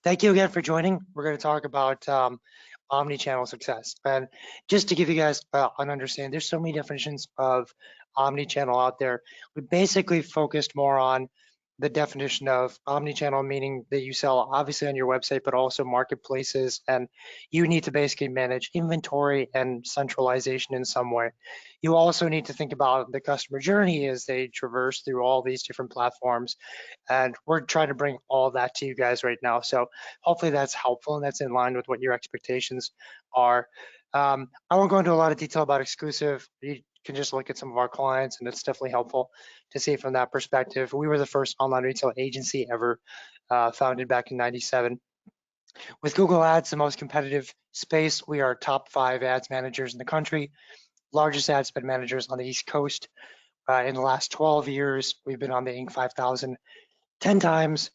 Thank you again for joining. We're going to talk about omni-channel success. And just to give you guys an understanding, there's so many definitions of omni-channel out there. We basically focused more on the definition of omni-channel, meaning that you sell obviously on your website, but also marketplaces, and you need to basically manage inventory and centralization in some way. You also need to think about the customer journey as they traverse through all these different platforms, and we're trying to bring all that to you guys right now. So hopefully that's helpful and that's in line with what your expectations are. I won't go into a lot of detail about exclusive. You can just look at some of our clients, and it's definitely helpful to see from that perspective. We were the first online retail agency ever founded back in '97. With Google Ads, the most competitive space, we are top 5 ads managers in the country, largest ad spend managers on the East Coast. In the last 12 years, we've been on the Inc. 5000 10 times.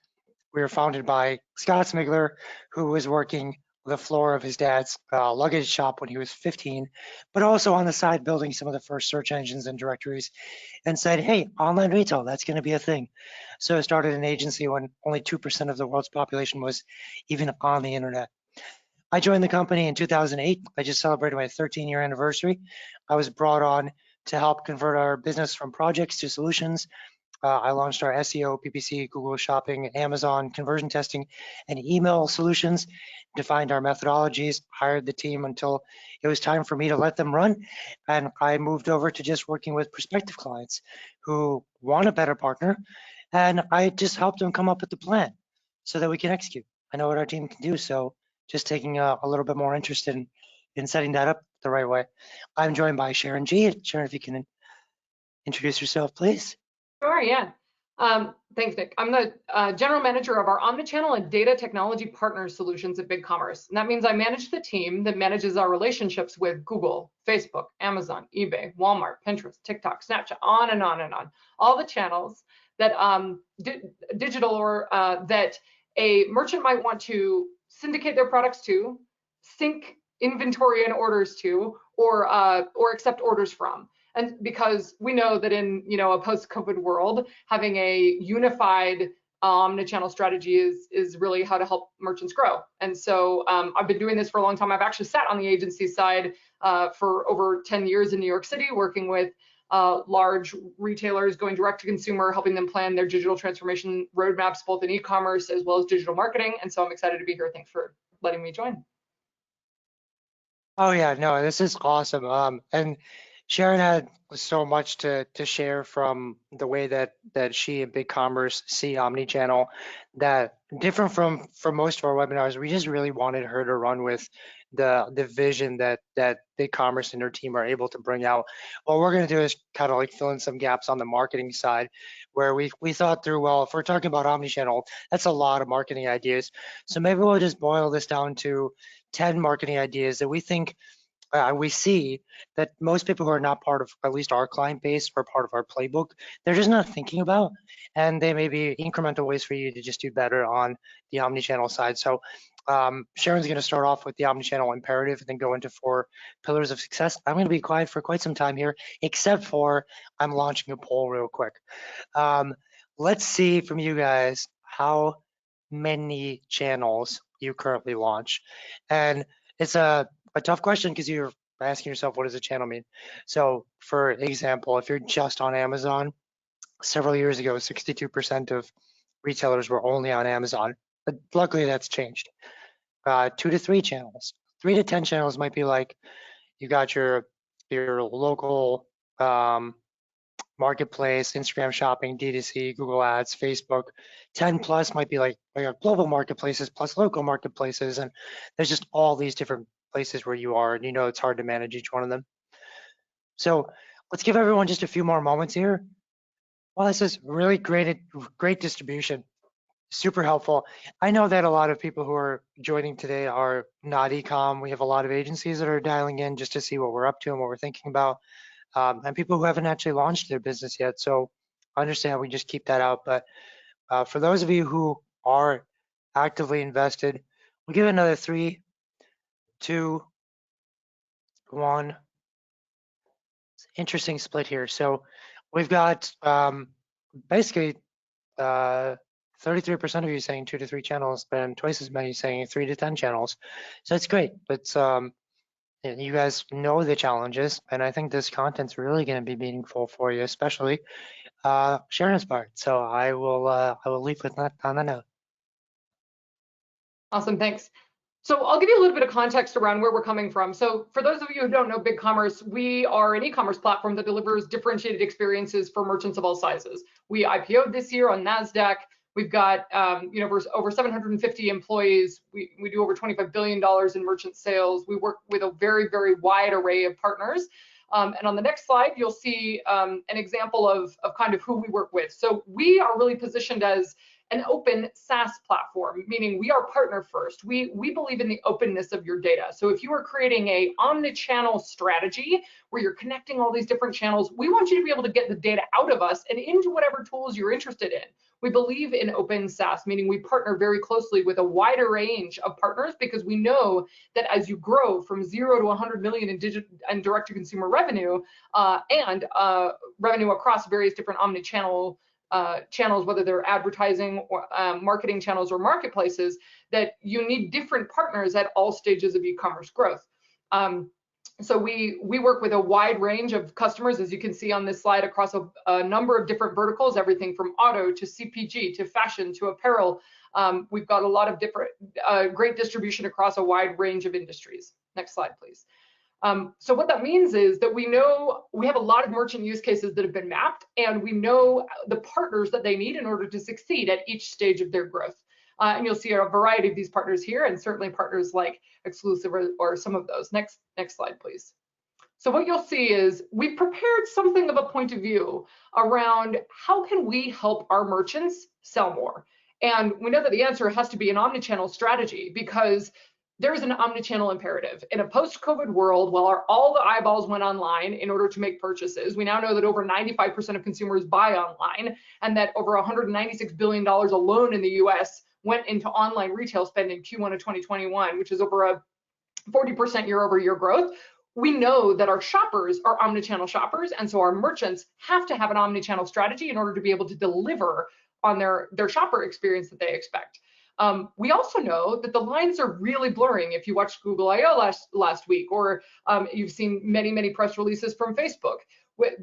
We were founded by Scott Smigler, who was working the floor of his dad's luggage shop when he was 15, but also on the side building some of the first search engines and directories, and said, hey, online retail, that's going to be a thing. So I started an agency when only 2% of the world's population was even on the internet. I joined the company in 2008. I just celebrated my 13-year anniversary. I was brought on to help convert our business from projects to solutions. I launched our SEO, PPC, Google Shopping, Amazon conversion testing, and email solutions, defined our methodologies, hired the team until it was time for me to let them run. And I moved over to just working with prospective clients who want a better partner. And I just helped them come up with the plan so that we can execute. I know what our team can do. So just taking a little bit more interest in setting that up the right way. I'm joined by Sharon G. Sharon, if you can introduce yourself, please. Sure, yeah. Thanks, Nick. I'm the general manager of our Omnichannel and Data Technology Partner Solutions at BigCommerce. And that means I manage the team that manages our relationships with Google, Facebook, Amazon, eBay, Walmart, Pinterest, TikTok, Snapchat, on and on and on. All the channels that digital or that a merchant might want to syndicate their products to, sync inventory and orders to, or accept orders from. And because we know that in a post-COVID world, having a unified omnichannel strategy is really how to help merchants grow. And so I've been doing this for a long time. I've actually sat on the agency side for over 10 years in New York City, working with large retailers, going direct to consumer, helping them plan their digital transformation roadmaps, both in e-commerce as well as digital marketing. And so I'm excited to be here. Thanks for letting me join. Oh yeah, no, this is awesome. And Sharon had so much to share from the way that she and BigCommerce see omnichannel, that different from most of our webinars. We just really wanted her to run with the vision that BigCommerce and her team are able to bring out. What we're going to do is kind of like fill in some gaps on the marketing side, where we thought through, well, if we're talking about omnichannel, that's a lot of marketing ideas. So maybe we'll just boil this down to 10 marketing ideas that we think we see that most people who are not part of at least our client base or part of our playbook, they're just not thinking about, and they may be incremental ways for you to just do better on the omnichannel side. So Sharon's going to start off with the omnichannel imperative and then go into 4 pillars of success. I'm going to be quiet for quite some time here, except for I'm launching a poll real quick. Let's see from you guys how many channels you currently launch. And it's a tough question because you're asking yourself, what does a channel mean? So for example, if you're just on Amazon, several years ago, 62% of retailers were only on Amazon, but luckily that's changed. 2 to 3 channels, 3 to 10 channels might be like, you got your local marketplace, Instagram shopping, D2C, Google Ads, Facebook. 10 plus might be like global marketplaces plus local marketplaces. And there's just all these different places where you are, and it's hard to manage each one of them. So let's give everyone just a few more moments here. Well, this is really great distribution, super helpful. I know that a lot of people who are joining today are not e-com. We have a lot of agencies that are dialing in just to see what we're up to and what we're thinking about. And people who haven't actually launched their business yet. So I understand we just keep that out. But for those of you who are actively invested, we'll give it another 3, 2, 1. It's an interesting split here. So we've got basically 33% of you saying 2 to 3 channels, and twice as many saying 3 to 10 channels. So it's great. But you guys know the challenges, and I think this content's really going to be meaningful for you, especially Sharon's part. So I will leave with that on that note. Awesome, thanks. So I'll give you a little bit of context around where we're coming from. So for those of you who don't know BigCommerce, we are an e-commerce platform that delivers differentiated experiences for merchants of all sizes. We IPO'd this year on NASDAQ. We've got over 750 employees. We do over $25 billion in merchant sales. We work with a very, very wide array of partners. And on the next slide, you'll see an example of kind of who we work with. So we are really positioned as an open SaaS platform, meaning we are partner first. We believe in the openness of your data. So if you are creating a omnichannel strategy where you're connecting all these different channels, we want you to be able to get the data out of us and into whatever tools you're interested in. We believe in open SaaS, meaning we partner very closely with a wider range of partners because we know that as you grow from 0 to 100 million in direct-to-consumer revenue and revenue across various different omnichannel channels, whether they're advertising or marketing channels or marketplaces, that you need different partners at all stages of e-commerce growth. So we work with a wide range of customers, as you can see on this slide, across a number of different verticals, everything from auto to CPG to fashion to apparel. We've got a lot of different great distribution across a wide range of industries. Next slide, please. So what that means is that we know we have a lot of merchant use cases that have been mapped, and we know the partners that they need in order to succeed at each stage of their growth. And you'll see a variety of these partners here, and certainly partners like Exclusive or some of those. Next slide, please. So what you'll see is we've prepared something of a point of view around how can we help our merchants sell more. And we know that the answer has to be an omnichannel strategy, because there's an omnichannel imperative. In a post-COVID world, while all the eyeballs went online in order to make purchases, we now know that over 95% of consumers buy online, and that over $196 billion alone in the US went into online retail spend in Q1 of 2021, which is over a 40% year-over-year growth. We know that our shoppers are omnichannel shoppers, and so our merchants have to have an omnichannel strategy in order to be able to deliver on their shopper experience that they expect. We also know that the lines are really blurring. If you watched Google I/O last week, or you've seen many press releases from Facebook,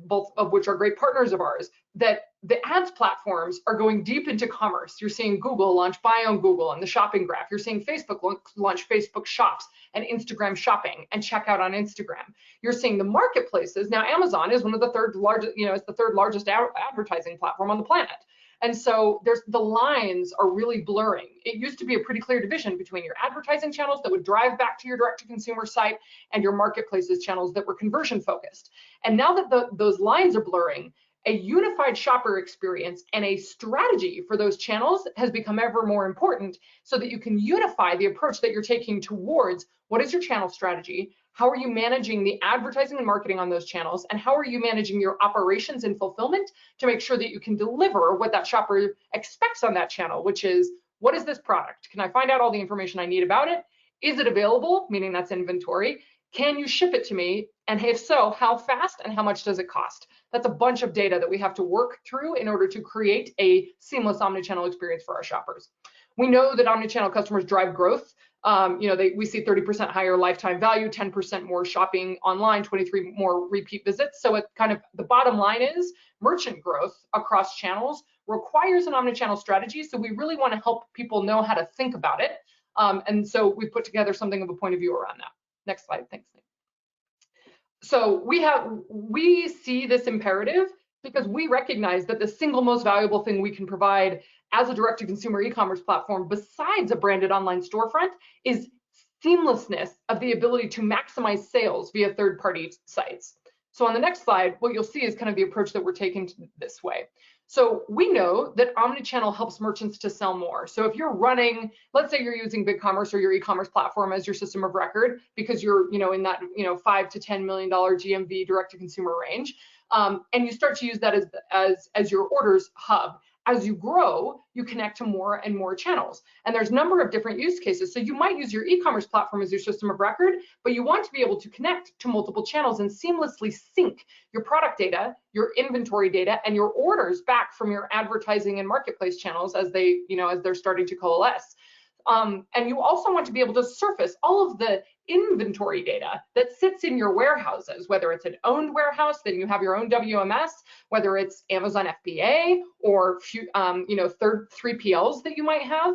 both of which are great partners of ours, that the ads platforms are going deep into commerce. You're seeing Google launch Buy on Google and the shopping graph. You're seeing Facebook launch Facebook Shops and Instagram Shopping and checkout on Instagram. You're seeing the marketplaces. Now, Amazon is one of the third largest, it's the third largest advertising platform on the planet. And so the lines are really blurring. It used to be a pretty clear division between your advertising channels that would drive back to your direct-to-consumer site and your marketplaces channels that were conversion focused. And now that those lines are blurring, a unified shopper experience and a strategy for those channels has become ever more important, so that you can unify the approach that you're taking towards what is your channel strategy, how are you managing the advertising and marketing on those channels, and how are you managing your operations and fulfillment to make sure that you can deliver what that shopper expects on that channel, which is, what is this product? Can I find out all the information I need about it? Is it available? Meaning that's inventory. Can you ship it to me? And if so, how fast and how much does it cost? That's a bunch of data that we have to work through in order to create a seamless omnichannel experience for our shoppers. We know that omnichannel customers drive growth. We see 30% higher lifetime value, 10% more shopping online, 23 more repeat visits. So it kind of, the bottom line is merchant growth across channels requires an omnichannel strategy. So we really want to help people know how to think about it. And so we put together something of a point of view around that. Next slide, thanks, Nick. So we see this imperative because we recognize that the single most valuable thing we can provide as a direct-to-consumer e-commerce platform, besides a branded online storefront, is seamlessness of the ability to maximize sales via third-party sites. So on the next slide, what you'll see is kind of the approach that we're taking this way. So we know that omnichannel helps merchants to sell more. So if you're running, let's say you're using BigCommerce or your e-commerce platform as your system of record, because you're in that $5 to $10 million GMV direct-to-consumer range, and you start to use that as your orders hub. as you grow, you connect to more and more channels. And there's a number of different use cases. So you might use your e-commerce platform as your system of record, but you want to be able to connect to multiple channels and seamlessly sync your product data, your inventory data, and your orders back from your advertising and marketplace channels as they, as they're starting to coalesce. And you also want to be able to surface all of the inventory data that sits in your warehouses, whether it's an owned warehouse, then you have your own WMS, whether it's Amazon FBA or 3PLs that you might have.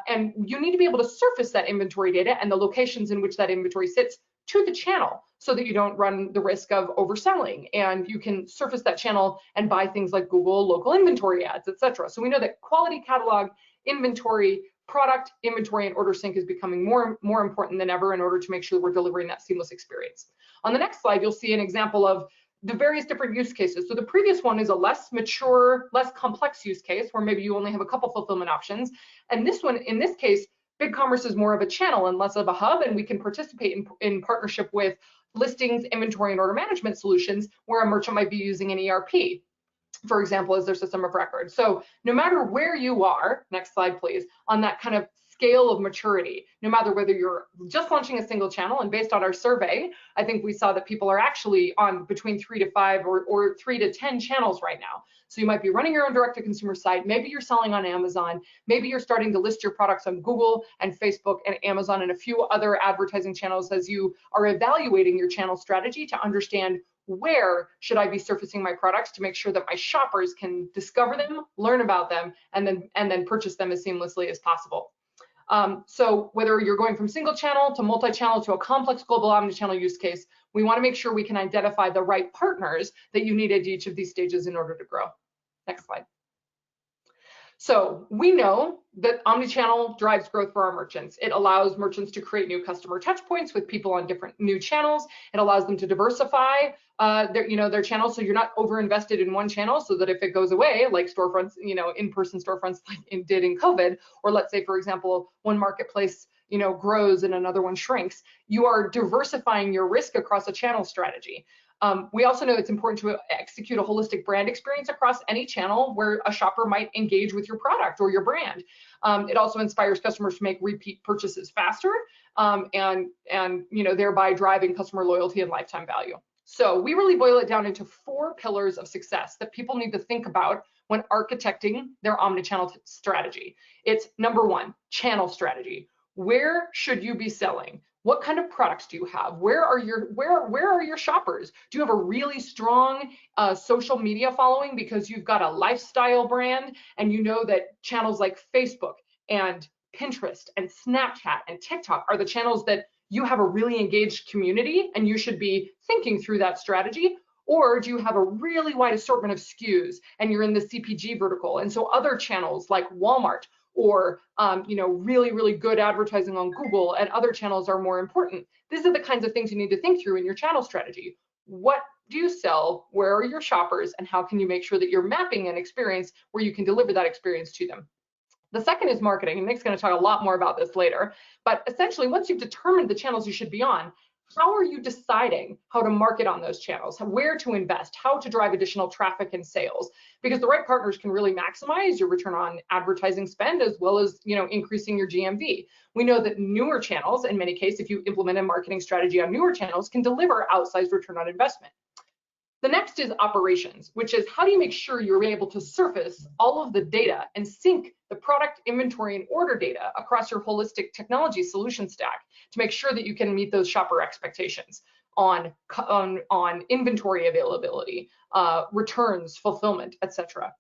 And you need to be able to surface that inventory data and the locations in which that inventory sits to the channel so that you don't run the risk of overselling, and you can surface that channel and buy things like Google local inventory ads, etc. So we know that quality catalog, inventory, product, inventory, and order sync is becoming more important than ever in order to make sure that we're delivering that seamless experience. On the next slide, you'll see an example of the various different use cases. So the previous one is a less mature, less complex use case where maybe you only have a couple fulfillment options. And this one, in this case, BigCommerce is more of a channel and less of a hub, and we can participate in partnership with listings, inventory, and order management solutions where a merchant might be using an ERP, for example, as their system of record. So no matter where you are, next slide please, on that kind of scale of maturity, no matter whether you're just launching a single channel, and based on our survey, I think we saw that people are actually on between 3 to 5 or 3 to 10 channels right now. So you might be running your own direct-to-consumer site, maybe you're selling on Amazon, maybe you're starting to list your products on Google and Facebook and Amazon and a few other advertising channels as you are evaluating your channel strategy to understand where should I be surfacing my products to make sure that my shoppers can discover them, learn about them, and then purchase them as seamlessly as possible. So whether you're going from single channel to multi-channel to a complex global omnichannel use case, we want to make sure we can identify the right partners that you need at each of these stages in order to grow. Next slide. So we know that omnichannel drives growth for our merchants. It allows merchants to create new customer touch points with people on different new channels. It allows them to diversify their channels, so you're not over-invested in one channel, so that if it goes away, like storefronts, in-person storefronts like it did in COVID, or let's say, for example, one marketplace grows and another one shrinks, you are diversifying your risk across a channel strategy. We also know it's important to execute a holistic brand experience across any channel where a shopper might engage with your product or your brand. It also inspires customers to make repeat purchases faster, and thereby driving customer loyalty and lifetime value. So we really boil it down into 4 pillars of success that people need to think about when architecting their omnichannel strategy. It's number 1, channel strategy. Where should you be selling? What kind of products do you have? Where are your shoppers? Do you have a really strong social media following because you've got a lifestyle brand and you know that channels like Facebook and Pinterest and Snapchat and TikTok are the channels that you have a really engaged community and you should be thinking through that strategy? Or do you have a really wide assortment of SKUs and you're in the CPG vertical, and so other channels like Walmart or really good advertising on Google and other channels are more important? These are the kinds of things you need to think through in your channel strategy. What do you sell? Where are your shoppers? And how can you make sure that you're mapping an experience where you can deliver that experience to them? The second is marketing, and Nick's going to talk a lot more about this later. But essentially, once you've determined the channels you should be on, how are you deciding how to market on those channels, where to invest, how to drive additional traffic and sales? Because the right partners can really maximize your return on advertising spend as well as increasing your GMV. We know that newer channels, in many cases, if you implement a marketing strategy on newer channels, can deliver outsized return on investment. The next is operations, which is how do you make sure you're able to surface all of the data and sync the product, inventory, and order data across your holistic technology solution stack to make sure that you can meet those shopper expectations on inventory availability, returns, fulfillment, etc.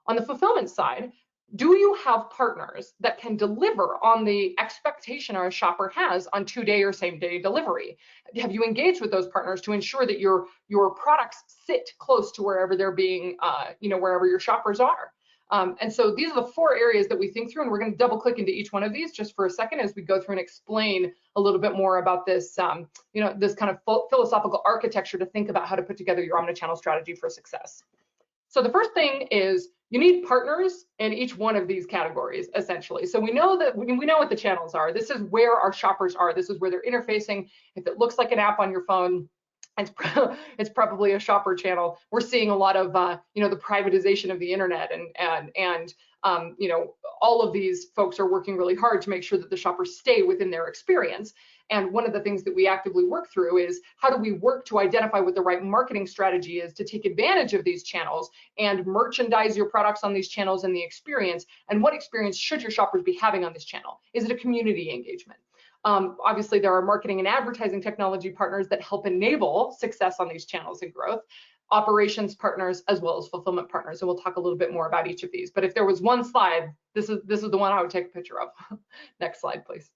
On the fulfillment side, do you have partners that can deliver on the expectation our shopper has on 2-day or same-day delivery? Have you engaged with those partners to ensure that your products sit close to wherever they're being, wherever your shoppers are? And so these are the 4 areas that we think through, and we're going to double click into each one of these just for a second as we go through and explain a little bit more about this, this kind of philosophical architecture to think about how to put together your omnichannel strategy for success. So the first thing is you need partners in each one of these categories, essentially. So we know what the channels are. This is where our shoppers are. This is where they're interfacing. If it looks like an app on your phone, It's probably a shopper channel. We're seeing a lot of the privatization of the internet, and all of these folks are working really hard to make sure that the shoppers stay within their experience. And one of the things that we actively work through is how do we work to identify what the right marketing strategy is to take advantage of these channels and merchandise your products on these channels and the experience, and what experience should your shoppers be having on this channel? Is it a community engagement? Obviously, there are marketing and advertising technology partners that help enable success on these channels and growth, operations partners, as well as fulfillment partners. And we'll talk a little bit more about each of these. But if there was one slide, this is the one I would take a picture of. Next slide, please.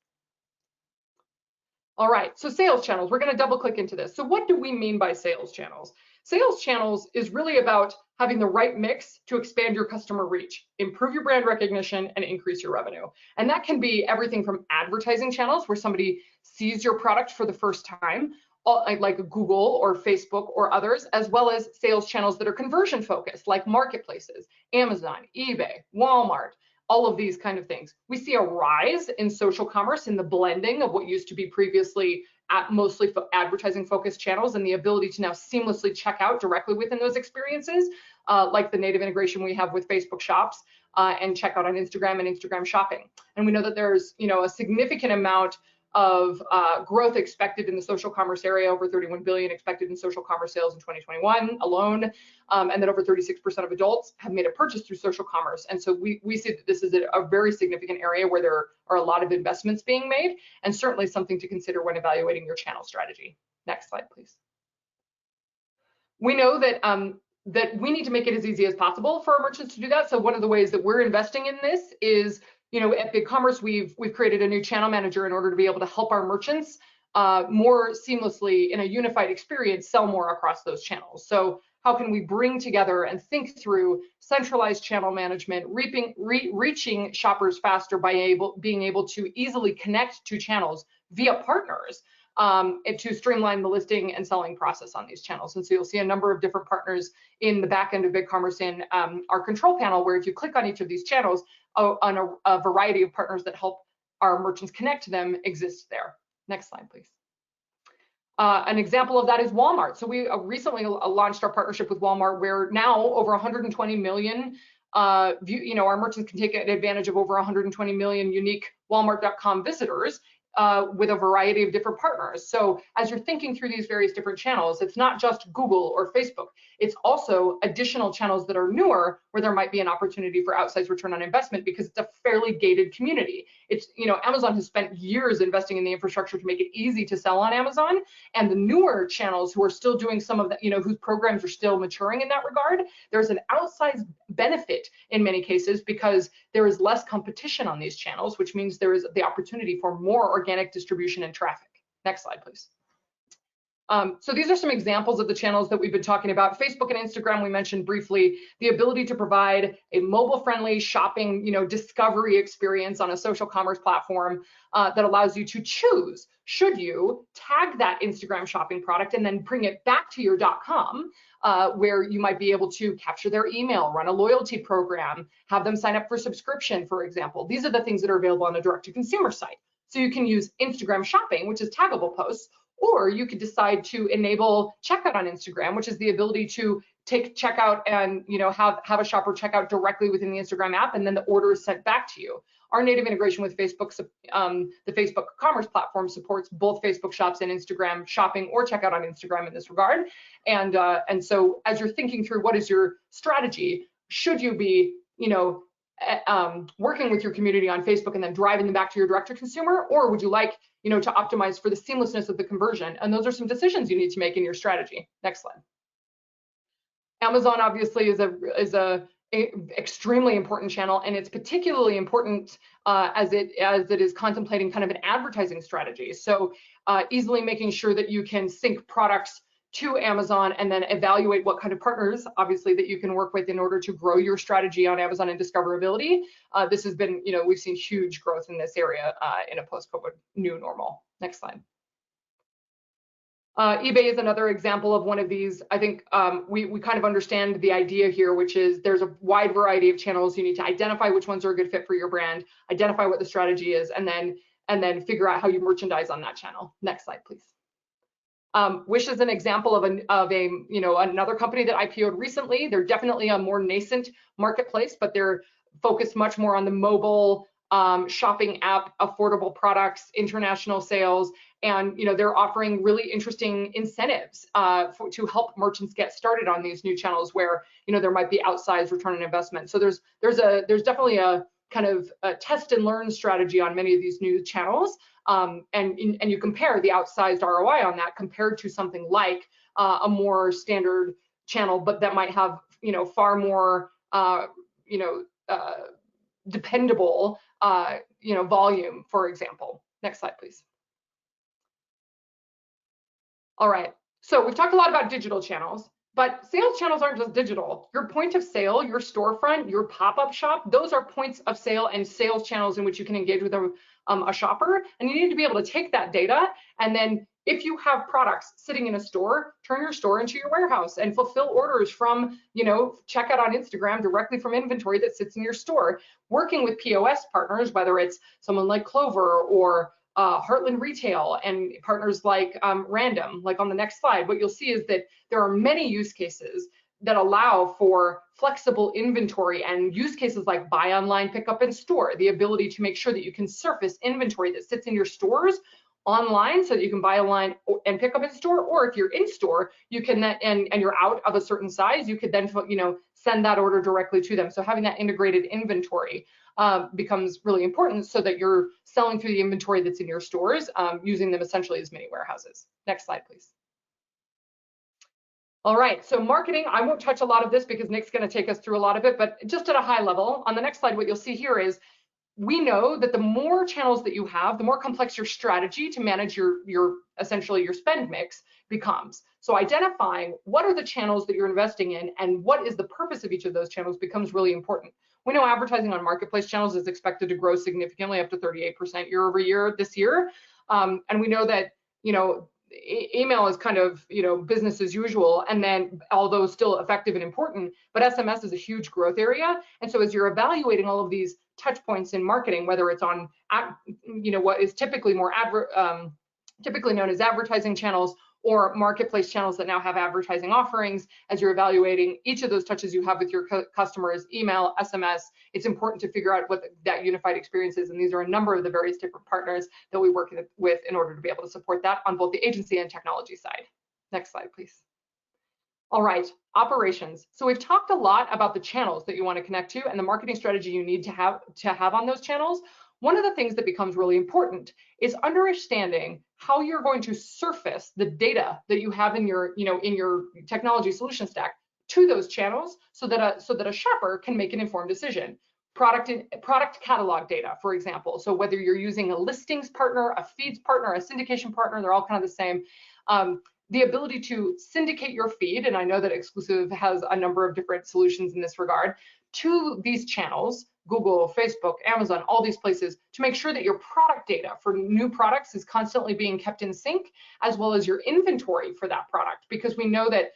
All right, so sales channels, we're going to double click into this. So what do we mean by sales channels? Sales channels is really about having the right mix to expand your customer reach, improve your brand recognition, and increase your revenue. And that can be everything from advertising channels where somebody sees your product for the first time, like Google or Facebook or others, as well as sales channels that are conversion focused, like marketplaces, Amazon, eBay, Walmart, all of these kind of things. We see a rise in social commerce in the blending of what used to be previously mostly advertising focused channels and the ability to now seamlessly check out directly within those experiences, like the native integration we have with Facebook Shops and check out on Instagram and Instagram Shopping. And we know that there's a significant amount of growth expected in the social commerce area, over 31 billion expected in social commerce sales in 2021 alone, and that over 36% of adults have made a purchase through social commerce. And so we see that this is a very significant area where there are a lot of investments being made, and certainly something to consider when evaluating your channel strategy. Next slide, please. We know that that we need to make it as easy as possible for our merchants to do that. So one of the ways that we're investing in this is, at BigCommerce, we've created a new channel manager in order to be able to help our merchants more seamlessly in a unified experience sell more across those channels. So how can we bring together and think through centralized channel management, reaching shoppers faster by being able to easily connect to channels via partners to streamline the listing and selling process on these channels. And so you'll see a number of different partners in the back end of BigCommerce in our control panel, where if you click on each of these channels, on a variety of partners that help our merchants connect to them exists there. Next slide, please. An example of that is Walmart. So we recently launched our partnership with Walmart, where now over 120 million, our merchants can take advantage of over 120 million unique Walmart.com visitors with a variety of different partners. So as you're thinking through these various different channels, it's not just Google or Facebook. It's also additional channels that are newer, where there might be an opportunity for outsized return on investment because it's a fairly gated community. It's, Amazon has spent years investing in the infrastructure to make it easy to sell on Amazon, and the newer channels who are still doing some of that, whose programs are still maturing in that regard, there's an outsized benefit in many cases because there is less competition on these channels, which means there is the opportunity for more organic distribution and traffic. Next slide, please. So these are some examples of the channels that we've been talking about. Facebook and Instagram, we mentioned briefly, the ability to provide a mobile-friendly shopping, discovery experience on a social commerce platform that allows you to choose, should you tag that Instagram shopping product and then bring it back to your .com, where you might be able to capture their email, run a loyalty program, have them sign up for subscription, for example. These are the things that are available on a direct-to-consumer site. So you can use Instagram shopping, which is taggable posts, or you could decide to enable checkout on Instagram, which is the ability to take checkout and have a shopper check out directly within the Instagram app, and then the order is sent back to you. Our native integration with Facebook, the Facebook Commerce platform, supports both Facebook Shops and Instagram shopping or checkout on Instagram in this regard. And so as you're thinking through what is your strategy, should you be working with your community on Facebook and then driving them back to your direct-to-consumer, or would you like to optimize for the seamlessness of the conversion? And those are some decisions you need to make in your strategy. Next slide. Amazon obviously is a extremely important channel, and it's particularly important as it is contemplating kind of an advertising strategy. So easily making sure that you can sync products to Amazon and then evaluate what kind of partners, obviously, that you can work with in order to grow your strategy on Amazon and discoverability. This has been, we've seen huge growth in this area in a post-COVID new normal. Next slide. eBay is another example of one of these. I think we kind of understand the idea here, which is there's a wide variety of channels. You need to identify which ones are a good fit for your brand, identify what the strategy is, and then figure out how you merchandise on that channel. Next slide, please. Wish is an example of another company that IPO'd recently. They're definitely a more nascent marketplace, but they're focused much more on the mobile shopping app, affordable products, international sales, and they're offering really interesting incentives to help merchants get started on these new channels where there might be outsized return on investment. So there's definitely a kind of a test and learn strategy on many of these new channels, and you compare the outsized ROI on that compared to something like a more standard channel, but that might have far more dependable volume, for example. Next slide, please. All right, so we've talked a lot about digital channels, but sales channels aren't just digital. Your point of sale, your storefront, your pop-up shop, those are points of sale and sales channels in which you can engage with a shopper. And you need to be able to take that data, and then if you have products sitting in a store, turn your store into your warehouse and fulfill orders from, checkout on Instagram directly from inventory that sits in your store. Working with POS partners, whether it's someone like Clover or Heartland Retail and partners like Random, like on the next slide, what you'll see is that there are many use cases that allow for flexible inventory and use cases like buy online, pick up in store, the ability to make sure that you can surface inventory that sits in your stores online so that you can buy online and pick up in store, or if you're in store, you can then, and you're out of a certain size, you could then send that order directly to them. So having that integrated inventory becomes really important so that you're selling through the inventory that's in your stores, using them essentially as mini warehouses. Next slide, please. All right, so marketing, I won't touch a lot of this because Nick's going to take us through a lot of it, but just at a high level, on the next slide, what you'll see here is we know that the more channels that you have, the more complex your strategy to manage your essentially your spend mix becomes. So identifying what are the channels that you're investing in and what is the purpose of each of those channels becomes really important. We know advertising on marketplace channels is expected to grow significantly, up to 38% year over year this year. And we know that, email is kind of, business as usual, and then although still effective and important, but SMS is a huge growth area. And so as you're evaluating all of these touch points in marketing, whether it's on, what is typically more typically known as advertising channels or marketplace channels that now have advertising offerings, as you're evaluating each of those touches you have with your customers, email, SMS, it's important to figure out what that unified experience is. And these are a number of the various different partners that we work with in order to be able to support that on both the agency and technology side. Next slide, please. All right, operations. So we've talked a lot about the channels that you want to connect to and the marketing strategy you need to have on those channels. One of the things that becomes really important is understanding how you're going to surface the data that you have in your, in your technology solution stack to those channels so that a shopper can make an informed decision. Product catalog data, for example. So whether you're using a listings partner, a feeds partner, a syndication partner, they're all kind of the same. The ability to syndicate your feed, and I know that Exclusive has a number of different solutions in this regard, to these channels, Google, Facebook, Amazon, all these places, to make sure that your product data for new products is constantly being kept in sync, as well as your inventory for that product, because we know that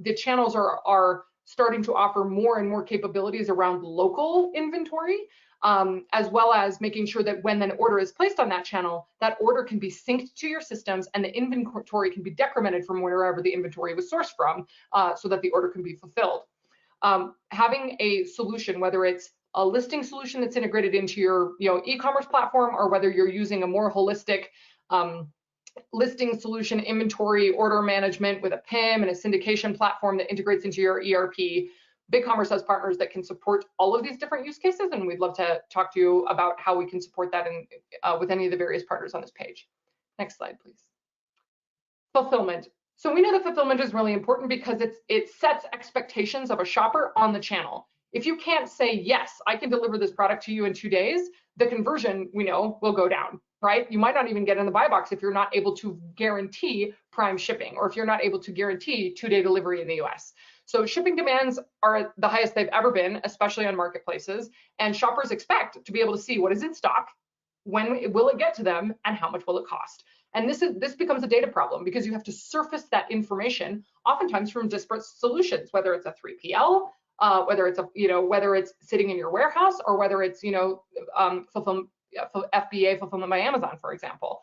the channels are starting to offer more and more capabilities around local inventory, as well as making sure that when an order is placed on that channel, that order can be synced to your systems and the inventory can be decremented from wherever the inventory was sourced from, so that the order can be fulfilled. Having a solution, whether it's a listing solution that's integrated into your e-commerce platform, or whether you're using a more holistic listing solution, inventory, order management with a PIM and a syndication platform that integrates into your ERP. BigCommerce has partners that can support all of these different use cases, and we'd love to talk to you about how we can support that with any of the various partners on this page. Next slide, please. Fulfillment. So we know that fulfillment is really important because it sets expectations of a shopper on the channel. If you can't say, yes, I can deliver this product to you in 2 days, the conversion, we know, will go down, right? You might not even get in the buy box if you're not able to guarantee prime shipping, or if you're not able to guarantee 2-day delivery in the US. So shipping demands are the highest they've ever been, especially on marketplaces, and shoppers expect to be able to see what is in stock, when will it get to them, and how much will it cost. And this becomes a data problem because you have to surface that information, oftentimes from disparate solutions, whether it's a 3PL, whether it's sitting in your warehouse, or whether it's fulfillment FBA, Fulfillment by Amazon, for example.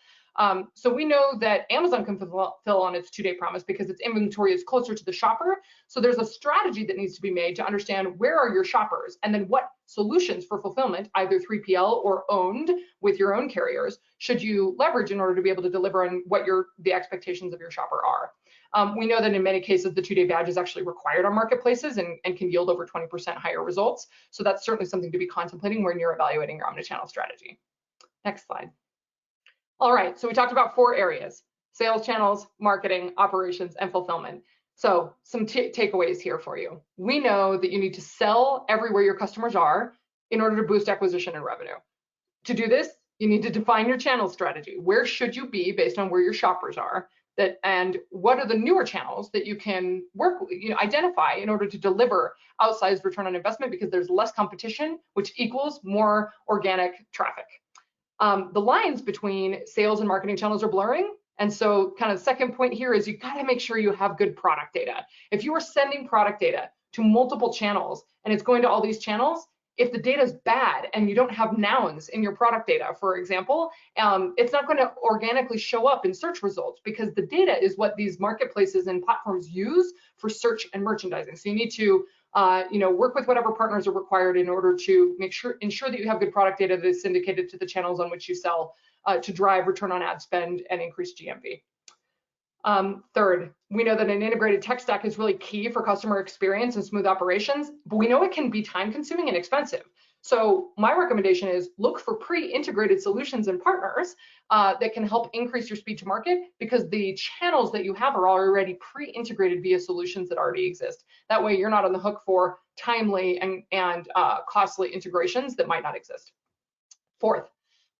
So we know that Amazon can fulfill on its 2-day promise because its inventory is closer to the shopper. So there's a strategy that needs to be made to understand where are your shoppers, and then what solutions for fulfillment, either 3PL or owned with your own carriers, should you leverage in order to be able to deliver on what the expectations of your shopper are. We know that in many cases, the 2-day badge is actually required on marketplaces and can yield over 20% higher results. So that's certainly something to be contemplating when you're evaluating your omnichannel strategy. Next slide. All right, so we talked about 4 areas: sales channels, marketing, operations, and fulfillment. So some takeaways here for you. We know that you need to sell everywhere your customers are in order to boost acquisition and revenue. To do this, you need to define your channel strategy. Where should you be based on where your shoppers are? And what are the newer channels that you can identify in order to deliver outsized return on investment, because there's less competition, which equals more organic traffic. The lines between sales and marketing channels are blurring. And so kind of second point here is you got to make sure you have good product data. If you are sending product data to multiple channels and it's going to all these channels, if the data is bad and you don't have nouns in your product data, for example, it's not going to organically show up in search results, because the data is what these marketplaces and platforms use for search and merchandising. So you need to work with whatever partners are required in order to ensure that you have good product data that is syndicated to the channels on which you sell, to drive return on ad spend and increase GMV. Third, we know that an integrated tech stack is really key for customer experience and smooth operations, but we know it can be time consuming and expensive. So my recommendation is look for pre-integrated solutions and partners that can help increase your speed to market, because the channels that you have are already pre-integrated via solutions that already exist. That way you're not on the hook for timely and costly integrations that might not exist. Fourth,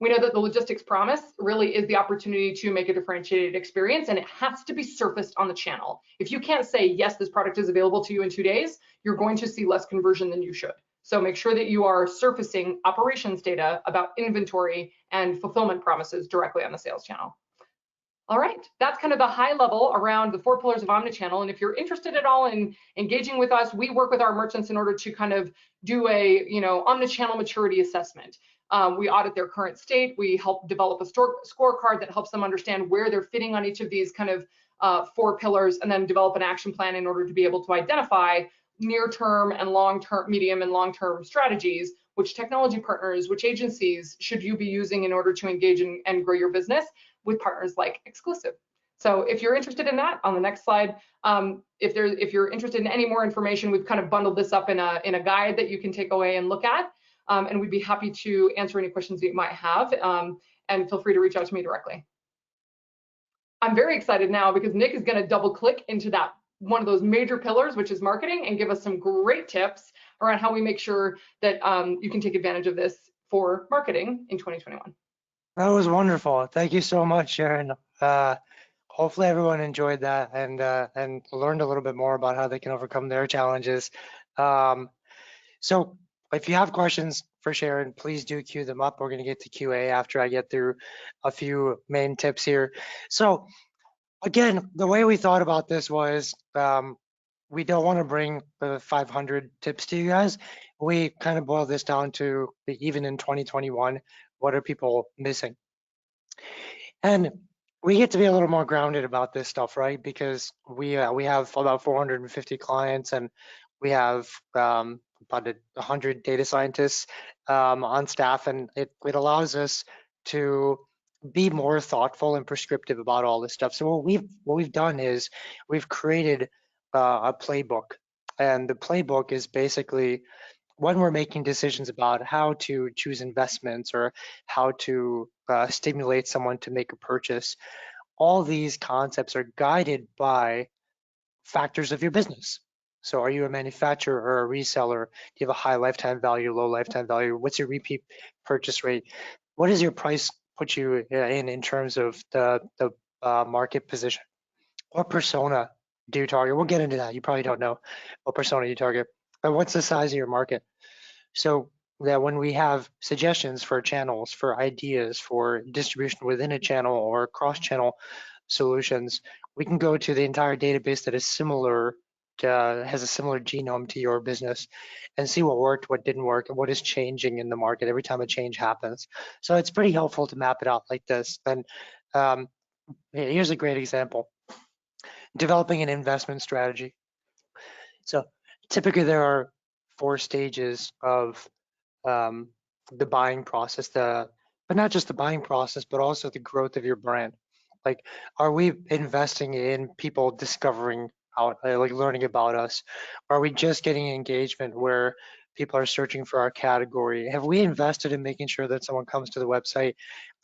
we know that the logistics promise really is the opportunity to make a differentiated experience, and it has to be surfaced on the channel. If you can't say, yes, this product is available to you in 2 days, you're going to see less conversion than you should. So make sure that you are surfacing operations data about inventory and fulfillment promises directly on the sales channel. All right, that's kind of the high level around the 4 pillars of omnichannel. And if you're interested at all in engaging with us, we work with our merchants in order to kind of do a omnichannel maturity assessment. We audit their current state. We help develop a scorecard that helps them understand where they're fitting on each of these kind of 4 pillars, and then develop an action plan in order to be able to identify near-term and long-term, medium and long-term strategies, which technology partners, which agencies should you be using in order to engage and grow your business with partners like Exclusive. So if you're interested in that, on the next slide, if you're interested in any more information, we've kind of bundled this up in a guide that you can take away and look at. And we'd be happy to answer any questions that you might have, and feel free to reach out to me directly. I'm very excited now because Nick is going to double click into that one of those major pillars, which is marketing, and give us some great tips around how we make sure that you can take advantage of this for marketing in 2021. That was wonderful. Thank you so much, Sharon. Hopefully everyone enjoyed that and learned a little bit more about how they can overcome their challenges. So if you have questions for Sharon, please do queue them up. We're going to get to QA after I get through a few main tips here. So again, the way we thought about this was we don't want to bring the 500 tips to you guys. We kind of boiled this down to, even in 2021, what are people missing? And we get to be a little more grounded about this stuff, right? Because we have about 450 clients, and we have about 100 data scientists on staff, and it allows us to be more thoughtful and prescriptive about all this stuff. So what we've done is we've created a playbook, and the playbook is basically when we're making decisions about how to choose investments or how to stimulate someone to make a purchase. All these concepts are guided by factors of your business. So are you a manufacturer or a reseller? Do you have a high lifetime value, low lifetime value? What's your repeat purchase rate? What does your price put you in terms of the market position? What persona do you target? We'll get into that. You probably don't know what persona you target. But what's the size of your market? So that when we have suggestions for channels, for ideas, for distribution within a channel or cross-channel solutions, we can go to the entire database that is similar has a similar genome to your business and see what worked, what didn't work, and what is changing in the market every time a change happens. So it's pretty helpful to map it out like this. And um, here's a great example: developing an investment strategy. So typically there are 4 stages of um, the buying process, but not just the buying process, but also the growth of your brand. Like, are we investing in people discovering out, like learning about us? Are we just getting engagement where people are searching for our category? Have we invested in making sure that someone comes to the website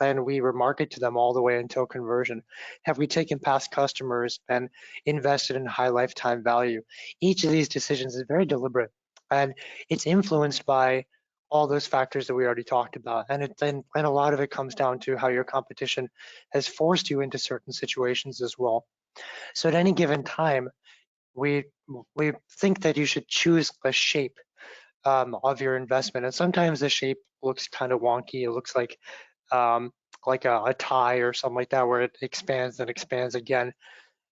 and we remarket to them all the way until conversion? Have we taken past customers and invested in high lifetime value? Each of these decisions is very deliberate, and it's influenced by all those factors that we already talked about. And a lot of it comes down to how your competition has forced you into certain situations as well. So at any given time, we we think that you should choose a shape of your investment, and sometimes the shape looks kind of wonky. It looks um, like a tie or something like that, where it expands and expands again.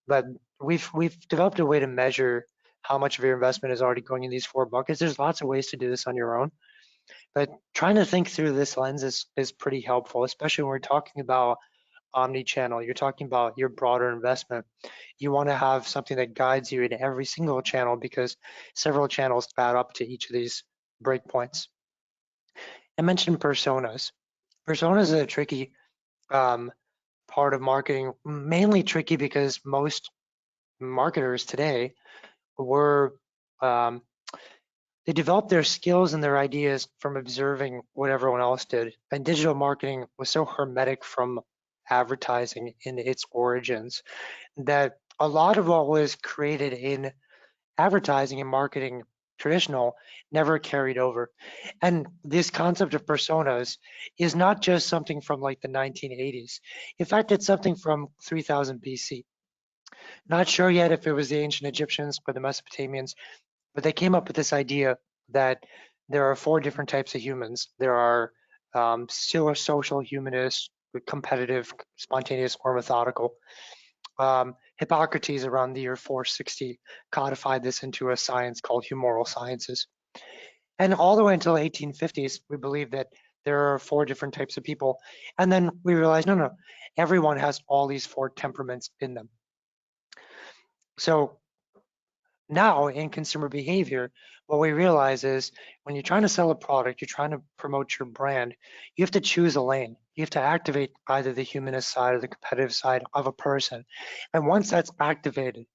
But we've developed a way to measure how much of your investment is already going in these 4 buckets. There's lots of ways to do this on your own. But trying to think through this lens is pretty helpful, especially when we're talking about omni-channel. You're talking about your broader investment. You want to have something that guides you in every single channel because several channels add up to each of these breakpoints. I mentioned personas. Personas are a tricky um, part of marketing, mainly tricky because most marketers today were um, they developed their skills and their ideas from observing what everyone else did. And digital marketing was so hermetic from advertising in its origins that a lot of what was created in advertising and marketing traditional never carried over. And this concept of personas is not just something from like the 1980s. In fact, it's something from 3000 BC. Not sure yet if it was the ancient Egyptians or the Mesopotamians, but they came up with this idea that there are 4 different types of humans. There are still social humanists, competitive, spontaneous, or methodical. Hippocrates around the year 460 codified this into a science called humoral sciences. And all the way until the 1850s, we believed that there are 4 different types of people. And then we realized, no, everyone has all these 4 temperaments in them. So now in consumer behavior, what we realize is when you're trying to sell a product, you're trying to promote your brand, you have to choose a lane. You have to activate either the humanist side or the competitive side of a person. And once that's activated,